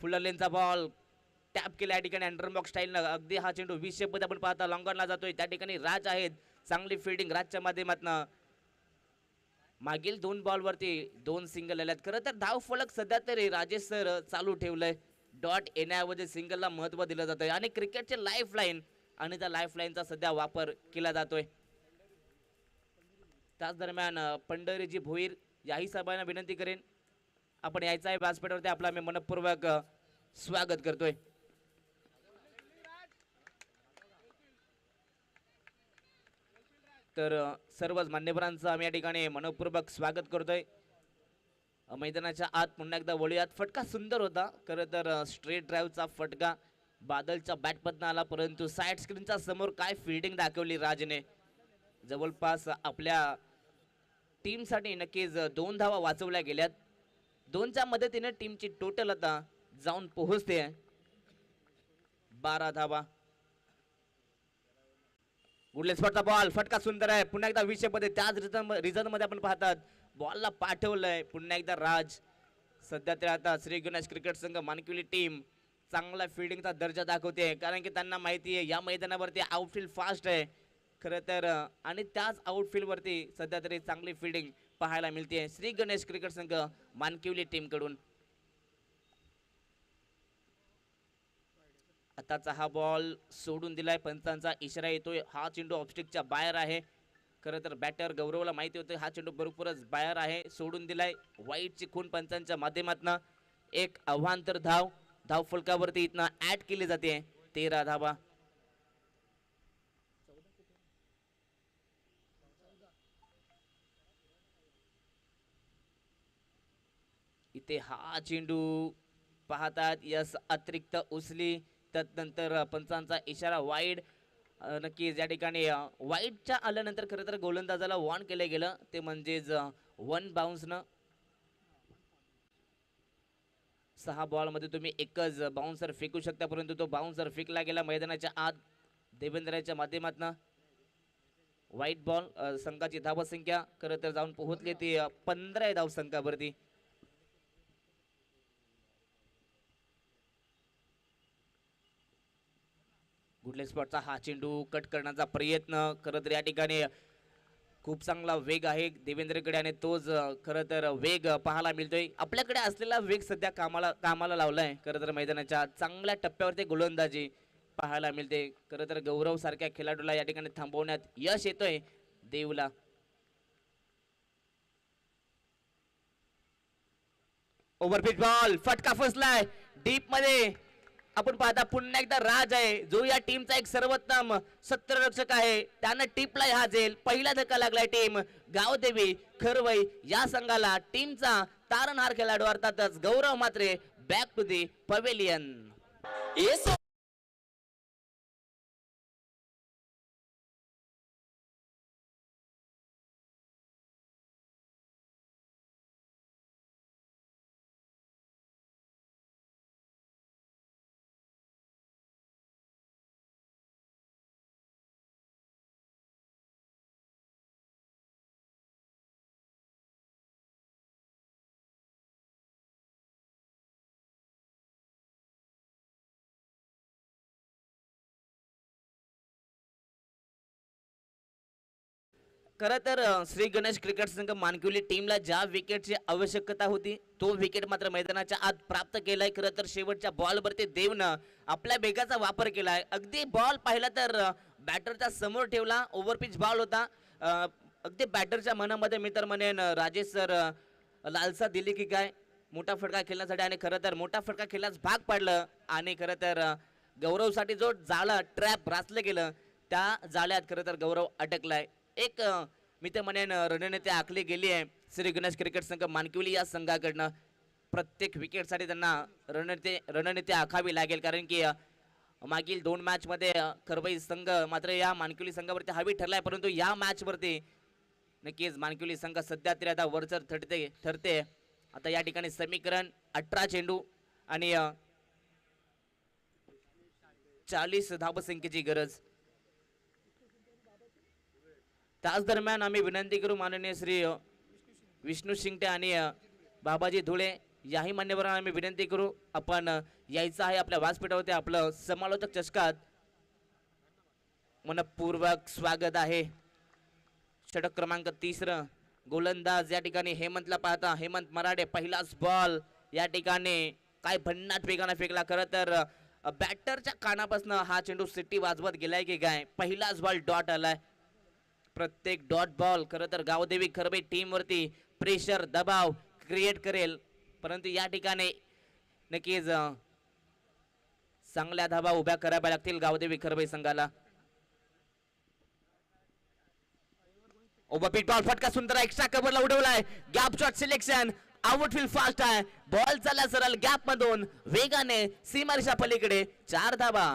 फुल लेनचा बॉल टॅप केला या ठिकाणी अंडरबॉक्स स्टाईलनं. अगदी हा चेंडू 20 शेपमध्ये आपण पाहता लॉंगॉनला जातोय. त्या ठिकाणी राज आहेत, चांगली फिल्डिंग राजच्या माध्यमातून. मागील 2 बॉलवरती 2 सिंगल आल्यात. खरं तर धाव फलक सध्या तरी राजेश सर चालू ठेवलंय. डॉट येण्याऐवजी सिंगलला महत्त्व दिलं जातंय आणि क्रिकेटचे लाईफ लाईन आणि त्या लाईफ लाईनचा सध्या वापर केला जातोय. त्याच दरम्यान पंढरीजी भोईर याही साहेबांना विनंती करेन आपण यायचं आहे व्यासपीठावरती. आपलं आम्ही मनपूर्वक स्वागत करतोय. तर सर्वच मान्यवरांचं आम्ही या ठिकाणी मनपूर्वक स्वागत करतोय. मैदानाच्या आत पुन्हा एकदा वळूयात. फटका सुंदर होता. खरं तर स्ट्रेट ड्राईव्हचा फटका बादलच्या बॅटमधनं आला, परंतु साईड स्क्रीनच्या समोर काय फिल्डिंग दाखवली राजने. जवळपास आपल्या टीमसाठी नक्कीच 2 धावा वाचवल्या गेल्यात. 2च्या मदतीने टीमची टोटल आता जाऊन पोहोचते 12 धावा. गुडले स्पॉटचा बॉल फटका सुंदर आहे. पुन्हा एकदा 20 मध्ये त्याच रिझन मध्ये आपण पाहतात बॉलला पाठवलंय पुन्हा एकदा राज. सध्या ते आता श्री गणेश क्रिकेट संघ मानकिवली टीम चांगला फिल्डिंगचा दर्जा दाखवते, कारण की त्यांना माहिती आहे या मैदानावरती आउटफील्ड फास्ट आहे खरं तर. आणि त्याच आउटफील्डवरती सध्या तरी चांगली फिल्डिंग पाहायला मिळते श्री गणेश क्रिकेट संघ मानकिवली टीम कडून. आताचा हा बॉल सोडून दिलाय, पंचांचा इशारा येतोय. हा चेंडू ऑफस्टिकच्या बाहेर आहे. खरं तर बॅटर गौरवला माहिती होतं हा चेंडू बरोबरच बाहेर आहे, सोडून दिलाय. वाईटची खून पंचांच्या माध्यमातून एक अवांतर धाव धाव फलकावरती इथनं ऍड केली जाते 13 धावा. इथे हा चेंडू पाहतात यस अतिरिक्त उचली. त्यानंतर पंचांचा इशारा वाईड. नक्कीच या ठिकाणी वाईडच्या आल्यानंतर खरं तर गोलंदाजाला वॉर्न केलं गेलं, ते म्हणजेच 1 बाउन्सनं. 6 बॉलमध्ये तुम्ही एकच बाउन्सर फेकू शकता, परंतु तो बाउन्सर फेकला गेला मैदानाच्या आत देवेंद्रच्या माध्यमातून. White ball. संघाची धावसंख्या खरं तर जाऊन पोहोचली ती 15 धावसंख्यावरती. गुडले स्पॉटचा हा चेंडू कट करण्याचा प्रयत्न. खरं तर या ठिकाणी खूप चांगला वेग आहे देवेंद्रकडे आणि तोच खरं तर वेग पाहायला मिळतोय. आपल्याकडे असलेला वेग सध्या कामाला लावलाय. खरं तर मैदानाच्या चांगल्या टप्प्यावरती गोलंदाजी पाहायला मिळते. खरं तर गौरव सारख्या खेळाडूला या ठिकाणी थांबवण्यात यश येतोय. देवला. ओव्हरपिच बॉल फटका फसलाय डीप मध्ये. आपण पाहता पुन्हा एकदा राज आहे जो या टीमचा एक सर्वोत्तम सत्ररक्षक आहे. त्यानं टीपला हा झेल. पहिला धक्का लागलाय टीम गावदेवी खरवई या संघाला. टीमचा तारणहार खेळाडू अर्थातच गौरव मात्रे बॅक टू दी पवेलियन. खरं तर श्री गणेश क्रिकेट संघ मानकिवली टीमला ज्या विकेटची आवश्यकता होती तो विकेट मात्र मैदानाच्या आत प्राप्त केलाय. खरं तर शेवटच्या बॉलवरती देवनं आपल्या बेगाचा वापर केलाय. अगदी बॉल पाहिला तर बॅटरच्या समोर ठेवला. ओव्हरपिच बॉल होता. अगदी बॅटरच्या मनामध्ये मी तर म्हणेन राजेश सर लालसा दिली की काय मोठा फटका खेळण्यासाठी. आणि खरं तर मोठा फटका खेळण्यास भाग पाडलं. आणि खरं तर गौरवसाठी जो जाळं ट्रॅप राचलं गेलं त्या जाळ्यात खरं तर गौरव अटकलाय. एक मी तर म्हणेन रणनीती आखली गेली आहे श्री गणेश क्रिकेट संघ मानकिवली या संघाकडनं. प्रत्येक विकेटसाठी त्यांना रणनीती आखावी लागेल. कारण की मागील 2 मॅच मध्ये खरवई संघ मात्र या मानकिवली संघावरती हवी ठरलाय. परंतु या मॅच वरती नक्कीच मानकिवली संघ सध्या तरी आता वरचढ ठरते. आता या ठिकाणी समीकरण 18 चेंडू आणि 40 धावसंख्येची गरज. त्याच दरम्यान आम्ही विनंती करू माननीय श्री विष्णू शिंगटे आणि बाबाजी धुळे याही मान्यवरांना आम्ही विनंती करू आपण यायचं आहे आपल्या व्यासपीठावरती. आपलं समालोचक चषकात मनपूर्वक स्वागत आहे. षटक क्रमांक 3 गोलंदाज या ठिकाणी हेमंतला पाहता. हेमंत मराठे पहिलाच बॉल या ठिकाणी काय भन्नाट वेगाने फेकला. खरं तर बॅटरच्या कानापासून हा चेंडू सिटी वाजवत गेलाय की काय. पहिलाच बॉल डॉट आलाय. प्रत्येक डॉट बॉल खरं तर गावदेवी खरवई टीम वरती प्रेशर दबाव क्रिएट करेल. परंतु या ठिकाणी नक्कीच चांगल्या धाबा उभ्या कराव्या लागतील गावदेवी खरवई संघाला. ओव्हरपिच बॉल फटका सुंदर एक्स्ट्रा कव्हरला उडवलाय. Gap shot selection outfield fast आहे. बॉल चालला सरळ गॅप मधून वेगाने सीमारेषा पलीकडे 4 धाबा.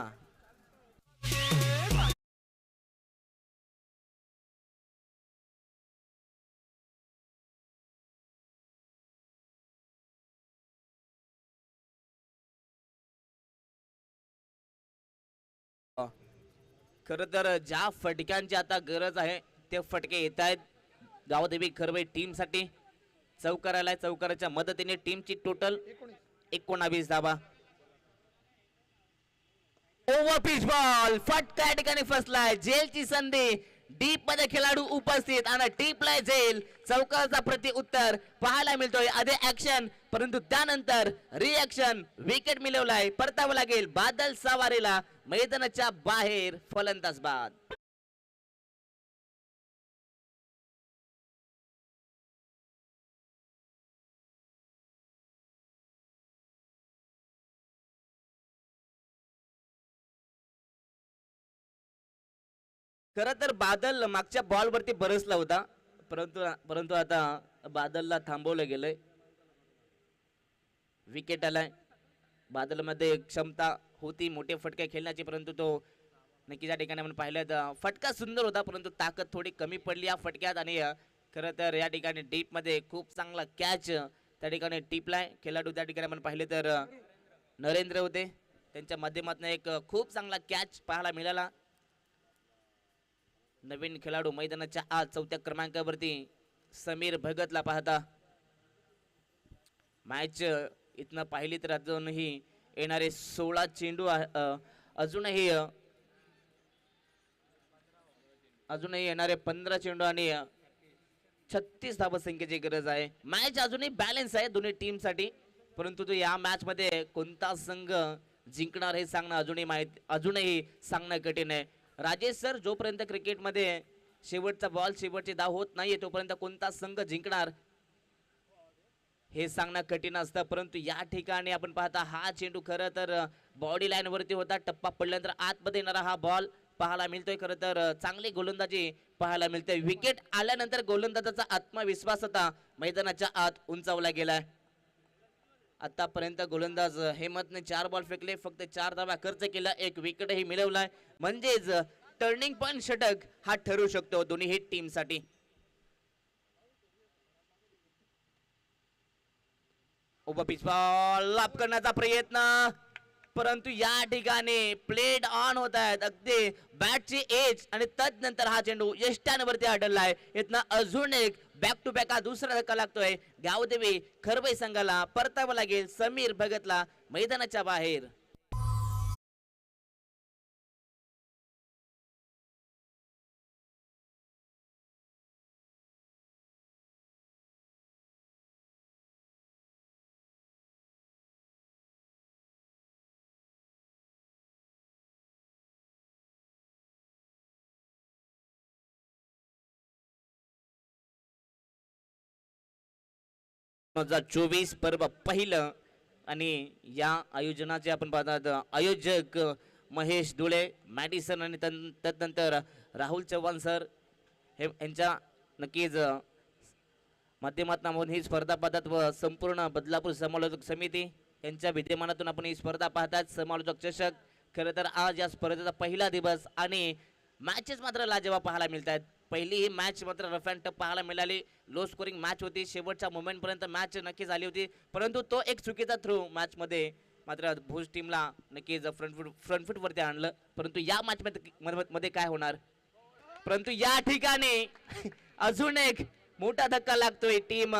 खरं तर ज्या फटक्यांची आता गरज आहे ते फटके येत आहेत गावदेवी खरवई टीम साठी. चौकाराला चौकाराच्या मदतीने टीमची टोटल 19 धावा. ओव्हरपिच बॉल फटका या ठिकाणी फसलाय. जेलची संधी डीप मध्ये खेळाडू उपस्थित आणि टीपला जेल. चौकाराचा प्रति उत्तर पाहायला मिळतोय. आधी ऍक्शन परंतु त्यानंतर रिएक्शन. विकेट मिळवलाय. परतावं लागेल बादल सवारीला. मैदानाच्या बाहेर फलंदाज बाद. खरं तर बादल मागच्या बॉल वरती बरसला होता. परंतु आता बादलला थांबवलं गेलंय. विकेट आलाय. बादल मध्ये क्षमता होती मोठे फटके खेळण्याची परंतु तो नक्की त्या ठिकाणी आपण पाहिलं फटका सुंदर होता परंतु ताकद थोडी कमी पडली या फटक्यात. आणि खरं तर या ठिकाणी डीप मध्ये खूप चांगला कॅच त्या ठिकाणी टिपलाय. खेळाडू त्या ठिकाणी आपण पाहिले तर नरेंद्र होते. त्यांच्या माध्यमातून एक खूप चांगला कॅच पाहायला मिळाला. नवीन खेळाडू मैदानाच्या आज 4थ्या क्रमांकावरती समीर भगतला पाहता. मॅच इथनं पाहिली तर अजूनही येणारे 16 चेंडू अजूनही येणारे 15 चेंडू आणि 36 धावसंख्येची गरज आहे. मॅच अजूनही बॅलन्स आहे दोन्ही टीम साठी. परंतु तो या मॅच मध्ये कोणता संघ जिंकणार हे सांगणं अजूनही सांगणं कठीण आहे. राजेश सर जोपर्यंत क्रिकेटमध्ये शेवटचा बॉल शेवटची धाव होत नाहीये तोपर्यंत कोणता संघ जिंकणार हे सांगणं कठीण असतं, परंतु या ठिकाणी आपण पाहता हा चेंडू खरं तर बॉडी लाईन वरती होता, टप्पा पडल्यानंतर आतमध्ये येणारा हा बॉल पाहायला मिळतोय. खरं तर चांगली गोलंदाजी पाहायला मिळते. विकेट आल्यानंतर गोलंदाजाचा आत्मविश्वास होता मैदानाच्या आत उंचावला गेलाय. आतापर्यंत गोलंदाज हेमंतने 4 बॉल फेकले, फक्त 4 धावा खर्च केला, एक विकेटही मिळवलाय. म्हणजेच टर्निंग पॉइंट षटक हा ठरू शकतो दोन्ही टीम साठी. उभा पिच बॉल लाभ करण्याचा प्रयत्न, परंतु या ठिकाणी प्लेड ऑन होत आहेत अगदी बॅटची एज आणि तदनंतर हा चेंडू यष्ट्यांवरती आढळलाय. इथनं अजून एक बॅक टू बॅक हा दुसरा धक्का लागतोय. गावदेवी खरबई संघाला परतावं लागेल समीर भगतला मैदानाच्या बाहेर. हजार 24 पर्व पहिलं आणि या आयोजनाचे आपण पाहतात आयोजक महेश डोळे मॅडिसन आणि तदनंतर राहुल चव्हाण सर हे यांच्या नक्कीच माध्यमातून ही स्पर्धा पाहतात व संपूर्ण बदलापूर समालोचक समिती यांच्या विद्यमानातून आपण ही स्पर्धा पाहतात. समालोचक चषक खरं तर आज या स्पर्धेचा पहिला दिवस आणि मॅचेस मात्र लाजवाब पाहायला मिळतात. पहिली ही मॅच मात्र रफ अँड टफ पाहायला मिळाली. लो स्कोरिंग मॅच होती, शेवटच्या मोमेंट पर्यंत मॅच नक्की झाली होती, परंतु तो एक चुकीचा थ्रो मॅच मध्ये मात्र भुज टीमला नक्कीच फ्रंट फूट वरती आणलं. परंतु या मॅच मध्ये काय होणार, परंतु या ठिकाणी अजून एक मोठा धक्का लागतोय. टीम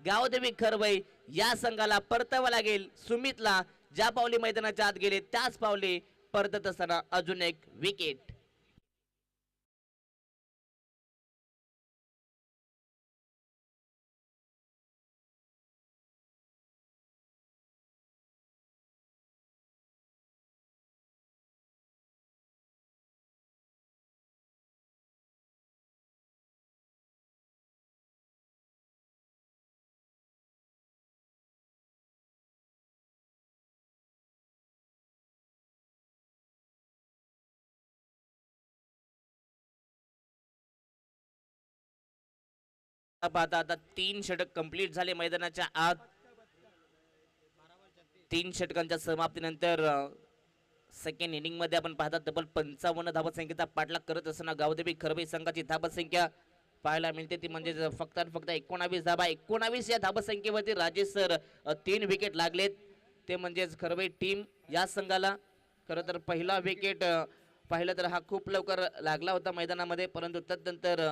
गावदेवी खरबई या संघाला परतावं लागेल. सुमितला ज्या पावली मैदानाच्या आत गेले त्याच पावली परतत असताना अजून एक विकेट. पाहता आता 3 षटक कंप्लीट झाले मैदानाच्या आत. 3 षटकांच्या समाप्तीनंतर सेकंड इनिंग मध्ये आपण पाहता तब्बल 55 धावसंख्येचा पाठलाग करत असताना गावदेवी खरबई संघाची धावसंख्या पाहायला मिळते ती म्हणजे फक्त 19 धावा. 19 या धावसंख्येवरती राजेश सर 3 विकेट लागलेत. ते म्हणजेच खरबई टीम या संघाला खरं तर पहिला विकेट पाहिलं तर हा खूप लवकर लागला होता मैदानामध्ये, परंतु तदनंतर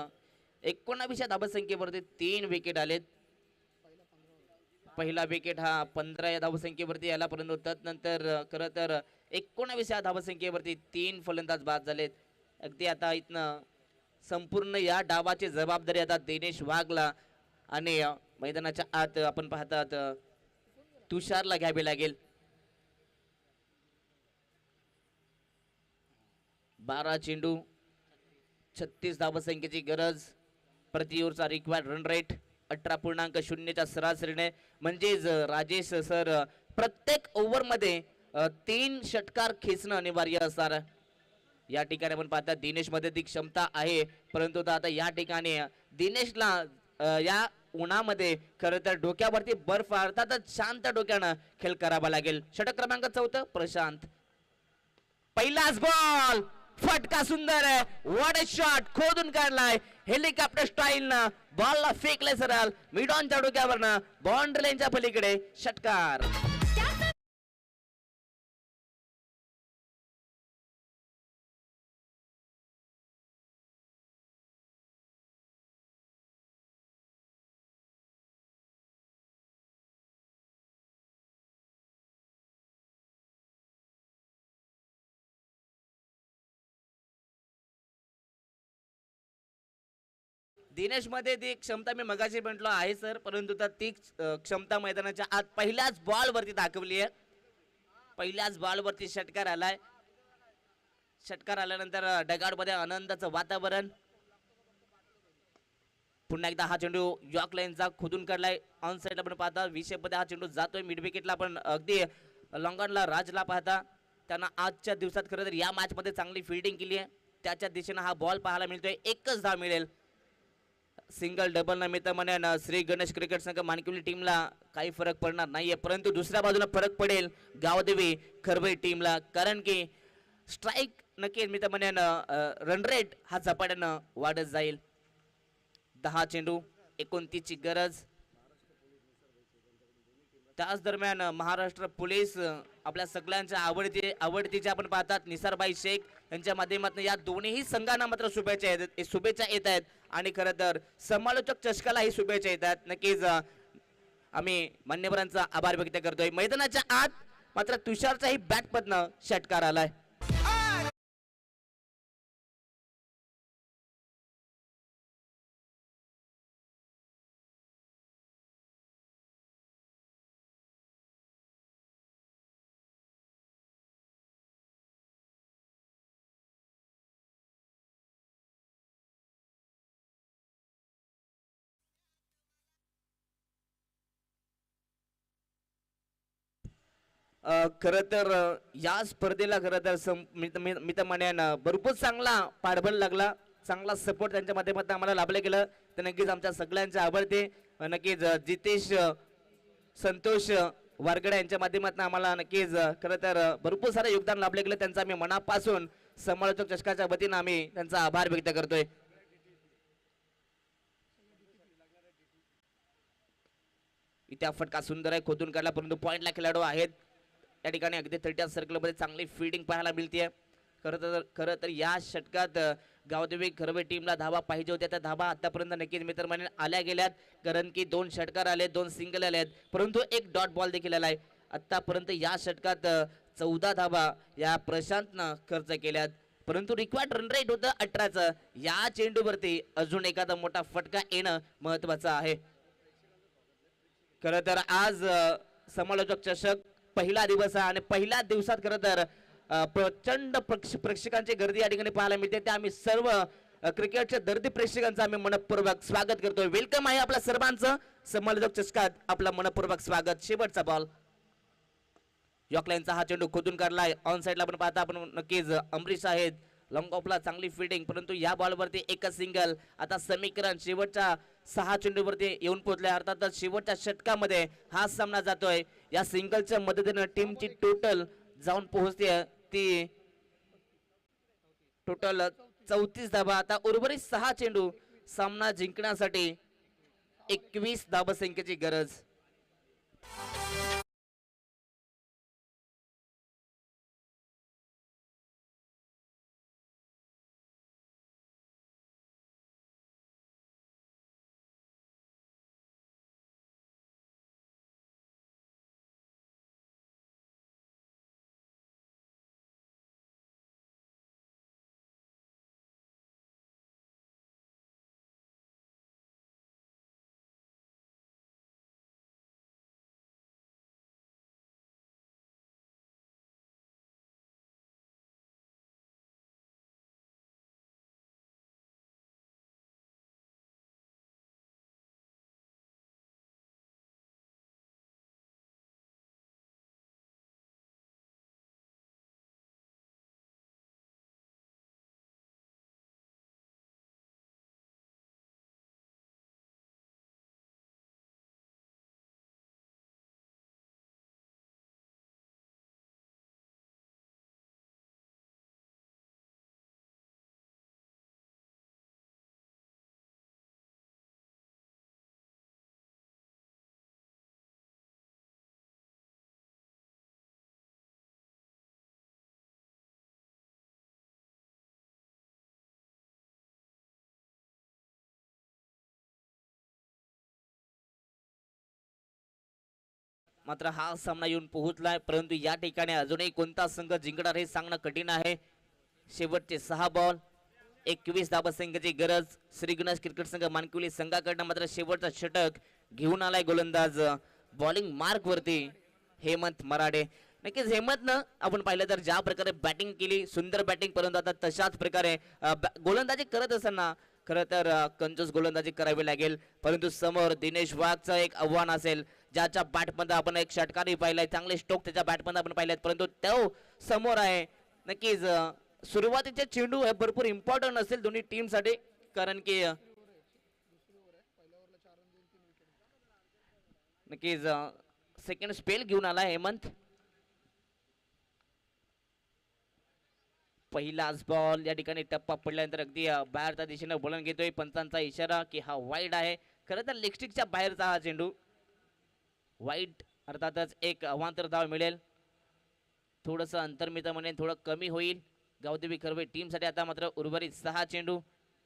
19 या धावसंख्येवरती 3 विकेट आलेत. पहिला विकेट हा 15 या धावसंख्येवरती आला, परंतु तदनंतर खरं तर 19 या धावसंख्येवरती 3 फलंदाज बाद झालेत. अगदी आता इथनं संपूर्ण या डावाची जबाबदारी आता दिनेश वाघला आणि मैदानाच्या आत आपण पाहतात तुषारला घ्यावी लागेल. 12 चेंडू 36 धावसंख्येची गरज, प्रति ओव्हरचा रिक्वायर्ड रन रेट 18.0च्या सरासरीने. म्हणजेच राजेश सर प्रत्येक ओव्हर मध्ये 3 षटकार खेचणं अनिवार्य असणार. या ठिकाणी आपण पाहता दिनेश मध्ये ती क्षमता आहे, परंतु आता या ठिकाणी दिनेशला या उन्हामध्ये खरं तर डोक्यावरती बर्फ अर्थातच शांत डोक्यानं खेळ करावा लागेल. षटक क्रमांक 4 प्रशांत. पहिलाच बॉल फटका सुंदर आहे, व्हॉट अ शॉट खोदून काढलाय हेलिकॉप्टर स्टाईलनं. बॉलला फेकले सरळ मिड ऑनच्या डोक्यावरनं बाउंड्री लाईनच्या पलीकडे षटकार. दिनेश मध्ये ती क्षमता मी मगाशी म्हटलो आहे सर, परंतु ती क्षमता मैदानाच्या आत पहिल्याच बॉल वरती दाखवली आहे. पहिल्याच बॉल वरती षटकार आलाय. षटकार आल्यानंतर डगाड मध्ये आनंदाचं वातावरण. पुन्हा एकदा हा चेंडू यॉर्क लाईनचा खोदून काढलाय ऑन साईडला पण पाहता विषयमध्ये हा चेंडू जातोय मिड विकेटला पण अगदी लॉंगॉनला राजला पाहता त्यांना आजच्या दिवसात खरं तर या मॅच मध्ये चांगली फिल्डिंग केली आहे त्याच्या दिशेने हा बॉल पाहायला मिळतोय एकच धाव मिळेल सिंगल डबल न मिळता म्हणे श्री गणेश क्रिकेट संघ मानकिवली टीमला काही फरक पडणार नाहीये परंतु दुसऱ्या बाजूला फरक पडेल गावदेवी खरबई टीमला कारण की स्ट्राईक नक्कीच मी तर म्हणेन रन रेट हा झपाट्यानं वाढत जाईल 10 चेंडू 29 ची गरज त्याच दरम्यान महाराष्ट्र पोलीस आपल्या सगळ्यांच्या आवडतीचे आपण पाहतात निसारबाई शेख यांच्या माध्यमातून या दोन्ही संघांना मात्र शुभेच्छा येत आहेत आणि खरं तर समालोचक चषकालाही शुभेच्छा येतात नक्कीच आम्ही मान्यवरांचा आभार व्यक्त करतोय मैदानाच्या आत मात्र तुषारचाही बॅटमधनं षटकार आलाय खरं तर या स्पर्धेला खरं तर मी तर म्हणेन भरपूर चांगला पाठबळ लागला चांगला सपोर्ट त्यांच्या माध्यमातून आम्हाला लाभलं गेलं तर नक्कीच आमच्या सगळ्यांचे आवडते नक्कीच जितेश संतोष वारगडे यांच्या माध्यमातून आम्हाला नक्कीच खरं तर भरपूर सारं योगदान लाभलं गेलं त्यांचं आम्ही मनापासून समालोचक चषकाच्या वतीनं आम्ही त्यांचा आभार व्यक्त करतोय इथे फटका सुंदर आहे खोदून काढला परंतु पॉइंटला खेळाडू आहेत या ठिकाणी अगदी 30 सर्कलमध्ये चांगली फील्डिंग पाहायला मिळते खरं तर या षटकात गावदेवी खरबे टीमला धावा पाहिजे होत्या त्या धावा आतापर्यंत नक्कीच मित्र म्हणून आल्या गेल्यात कारण की 2 षटकार आले 2 सिंगल आले आहेत परंतु एक डॉट बॉल देखील आलाय आतापर्यंत या षटकात 14 धावा या प्रशांतनं खर्च केल्यात परंतु रिक्वायर्ड रन रेट होतं 18चं या चेंडूवरती अजून एखादा मोठा फटका येणं महत्वाचं आहे खरं तर आज समालोचक चषक पहिला दिवस आहे आणि पहिल्या दिवसात खरं तर प्रचंड प्रेक्षकांची गर्दी या ठिकाणी पाहायला मिळते त्या आम्ही सर्व क्रिकेटच्या दर्दी प्रेक्षकांचं आम्ही मनपूर्वक स्वागत करतोय वेलकम आहे आपल्या सर्वांचं समालोचक चषकात आपला मनपूर्वक स्वागत शेवटचा बॉल यॉर्कलाईनचा हा चेंडू खोदून काढलाय ऑन साईडला पण पाहता आपण नक्कीच अमरीश आहेत लॉंग ऑफला चांगली फिल्डिंग परंतु या बॉलवरती एकच सिंगल आता समीकरण शेवटच्या 6 चेंडूवरती येऊन पोहोचले अर्थातच शेवटच्या षटकामध्ये हा सामना जातोय या सिंगलच्या मदतीने टीमची टोटल जाऊन पोहोचते ती टोटल 34 धावा आता उर्वरित 6 चेंडू सामना जिंकण्यासाठी 21 धावसंख्येची गरज मात्र हा सामना येऊन पोहोचलाय परंतु या ठिकाणी अजूनही कोणता संघ जिंकणार हे सांगणं कठीण आहे शेवटचे 6 बॉल 21 धावसंख्येची गरज श्री गणेश क्रिकेट संघ मानकिवली संघाकडनं मात्र शेवटचा षटक घेऊन आलाय गोलंदाज बॉलिंग मार्क वरती हेमंत मराडे नक्कीच हेमंतनं आपण पाहिलं तर ज्या प्रकारे बॅटिंग केली सुंदर बॅटिंग परंतु आता तशाच प्रकारे गोलंदाजी करत असताना खरं तर कंजूस गोलंदाजी करावी लागेल, परंतु समोर दिनेश वाघचं एक आव्हान असेल, ज्याच्या बॅटमध्ये आपण एक षटकारही पाहिलाय, चांगले स्ट्रोक त्याच्या बॅटमध्ये आपण पाहिलेत, परंतु तो समोर आहे. नक्कीच सुरुवातीचे चेंडू हे भरपूर इम्पॉर्टंट असेल दोन्ही टीमसाठी, कारण की नक्कीच सेकंड स्पेल घेऊन आला हेमंत. पहिलाच बॉल या ठिकाणी टप्पा पडल्यानंतर अगदी बाहेरच्या दिशेने बोलून घेतोय, पंचांचा इशारा की हा वाईड आहे. खरं तर लेगस्टिकच्या बाहेरचा हा चेंडू वाईड, अर्थातच एक अवांतर धाव मिळेल. थोडंसं अंतर मी तर म्हणेन थोडं कमी होईल गावदेवी खरवे टीमसाठी. आता मात्र उर्वरित 6 चेंडू,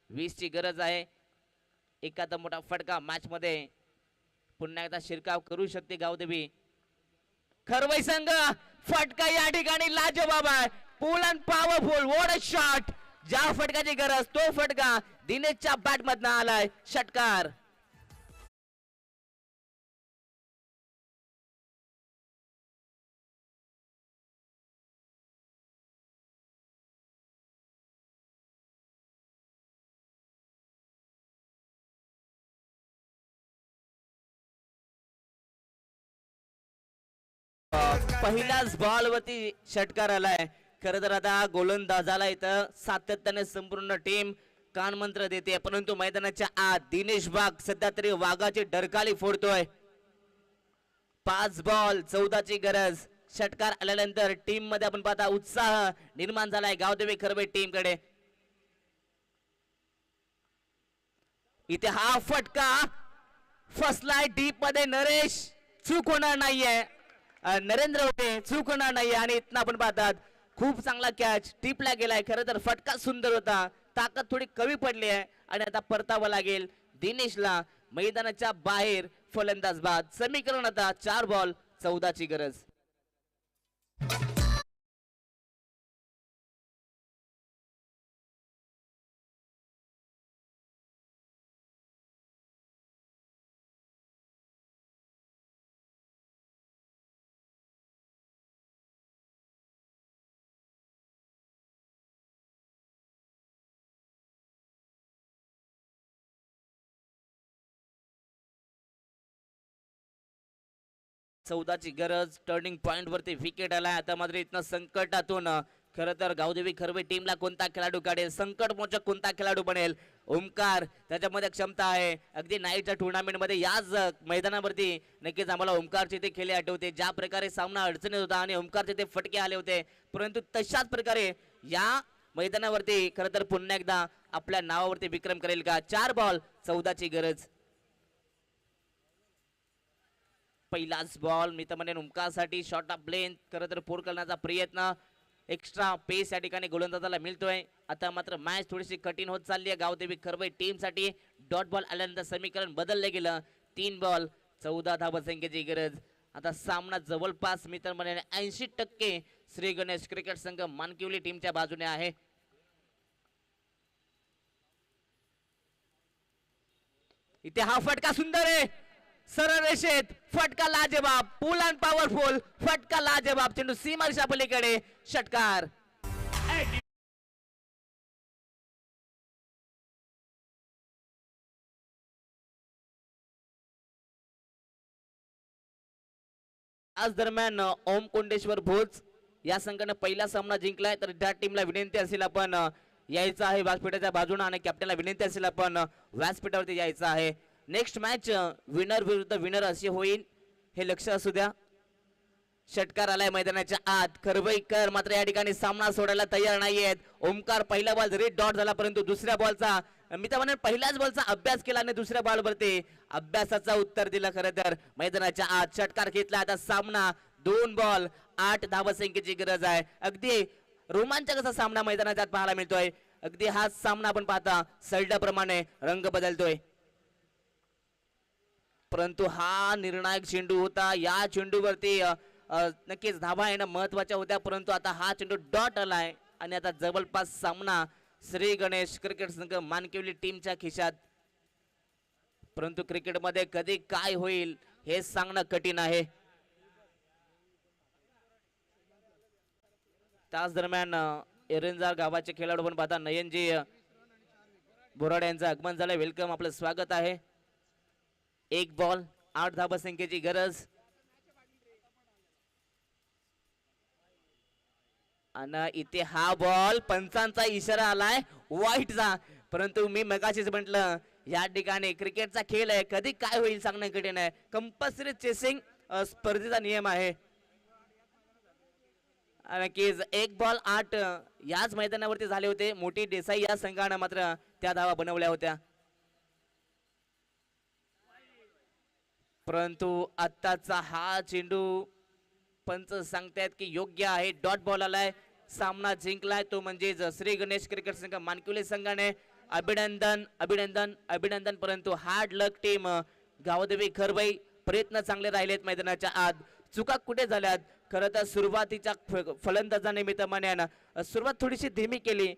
20 ची गरज आहे. एखादा मोठा फटका मॅच मध्ये पुन्हा एकदा शिरकाव करू शकते गावदेवी खरवई संघ. फटका या ठिकाणी लाजवाब आहे, pull and powerful, what a shot. ज्या फटकाची गरज तो फटका दिनेशच्या बॅट मधनं आलाय, षटकार. पहिल्याच बॉल वरती षटकार आलाय. खरं तर आता गोलंदाजाला इथं सातत्याने संपूर्ण टीम कानमंत्र देते, परंतु मैदानाच्या आत दिनेश वाघ सध्या तरी वाघाची डरकाळी फोडतोय. 5 बॉल 14 ची गरज. षटकार आल्यानंतर टीम मध्ये आपण पाहता उत्साह निर्माण झालाय गावदेवी खरवे टीम कडे. इथे हा फटका फसलाय डीप मध्ये, नरेश चूक होणार नाहीये, नरेंद्र होते चूक होणार नाहीये. आणि इथं आपण पाहतात खूप चांगला कॅच टिपला गेलाय. खरं तर फटका सुंदर होता, ताकद थोडी कमी पडली आहे आणि आता परतावं लागेल दिनेशला मैदानाच्या बाहेर. फलंदाज बाद. समीकरण आता 4 बॉल 14 ची गरज. चौदाची गरज. टर्निंग पॉइंट वरती विकेट आलाय. आता मात्र इथनं संकटातून खरं तर गावदेवी खरवे टीमला कोणता खेळाडू काढेल, संकट मोचक कोणता खेळाडू बनेल. ओमकार त्याच्यामध्ये क्षमता आहे, अगदी नाईटच्या टुर्नामेंट मध्ये याच मैदानावरती नक्कीच आम्हाला ओमकारचे ते खेळ आठवते, ज्या प्रकारे सामना अडचणीत होता आणि ओमकारचे ते फटके आले होते. परंतु तशाच प्रकारे या मैदानावरती खरं तर पुन्हा एकदा आपल्या नावावरती विक्रम करेल का. 4 बॉल 14 ची गरज. पहिलाच बॉल मी तर म्हणेन ओमकारसाठी शॉर्ट ऑफ लेंथ, खरं तर पोर करण्याचा प्रयत्न, एक्स्ट्रा पेस या ठिकाणी गोलंदाजाला मिळतोय. आता मात्र मॅच थोडीशी कठीण होत चालली आहे गावदेवी खरवे टीम साठी. डॉट बॉल आल्यानंतर समीकरण बदलले गेलं. 3 बॉल 14 धावसंख्येची गरज. आता सामना जवळपास मी तर म्हणेन 80% श्री गणेश क्रिकेट संघ मानकिवली टीमच्या बाजूने आहे. इथे हा फटका सुंदर आहे, सरळ रेषेत फटका लाजवाब, पुल अँड पॉवरफुल, फटका लाजवाब, चेंडू सीमारेषा पलीकडे, षटकार. आज दरम्यान ओम कोंडेश्वर भोज या संघाने पहिला सामना जिंकलाय, तर त्या टीमला विनंती असेल आपण यायचं आहे व्यासपीठाच्या बाजूने आणि कॅप्टनला विनंती असेल आपण व्यासपीठावरती यायचं आहे. नेक्स्ट मॅच विनर विरुद्ध विनर असे होईल, हे लक्ष असू द्या. षटकार आलाय मैदानाच्या आत. खरवईकर मात्र या ठिकाणी सामना सोडायला तयार नाहीयेत. ओमकार पहिला बॉल रेड डॉट झाला, परंतु दुसऱ्या बॉलचा मी तर म्हणेन पहिल्याच बॉलचा अभ्यास केला आणि दुसऱ्या बॉलवरती अभ्यासाचा उत्तर दिला. खरं तर मैदानाच्या आत षटकार घेतला. आता सामना 2 बॉल 8 धावसंख्येची गरज आहे. अगदी रोमांचक असा सामना मैदानाच्या आत पाहायला मिळतोय. अगदी हा सामना आपण पाहता सैल्याप्रमाणे रंग बदलतोय, परंतु हा निर्णायक चेंडू होता. या चेंडूवरती नक्कीच धावा येणं महत्वाच्या होत्या, परंतु आता हा चेंडू डॉट आलाय आणि आता जवळपास सामना श्री गणेश क्रिकेट संघ मानकिवली टीमच्या खिशात. परंतु क्रिकेटमध्ये कधी काय होईल हे सांगणं कठीण आहे. त्याच दरम्यान एरंजार गावाचे खेळाडू पण पाहता नयनजी बोराडे यांचं आगमन झालं. वेलकम, आपलं स्वागत आहे. 1 बॉल 8 धावसंख्येची गरज. आणि इथे हा बॉल पंचांचा इशारा आलाय वाईटचा, परंतु मी मगाशीच म्हटलं या ठिकाणी क्रिकेटचा खेळ आहे, कधी काय होईल सांगणं कठीण आहे. कंपल्सरी चेसिंग स्पर्धेचा नियम आहे. नक्कीच 1 बॉल 8 याच मैदानावरती झाले होते. मोठी देसाई या संघानं मात्र त्या धावा बनवल्या होत्या, परंतु आत्ताचा हा चेंडू पंच सांगतायत की योग्य आहे. डॉट बॉल आलाय. सामना जिंकलाय तो म्हणजे श्री गणेश क्रिकेट संघ मानकिवली संघाने. अभिनंदन अभिनंदन अभिनंदन. परंतु हार्ड लक टीम गावदेवी खरबाई, प्रयत्न चांगले राहिलेत मैदानाच्या आत. चुका कुठे झाल्यात? खरं तर सुरुवातीच्या फलंदाजाने मी तर म्हणेन सुरुवात थोडीशी धीमी केली,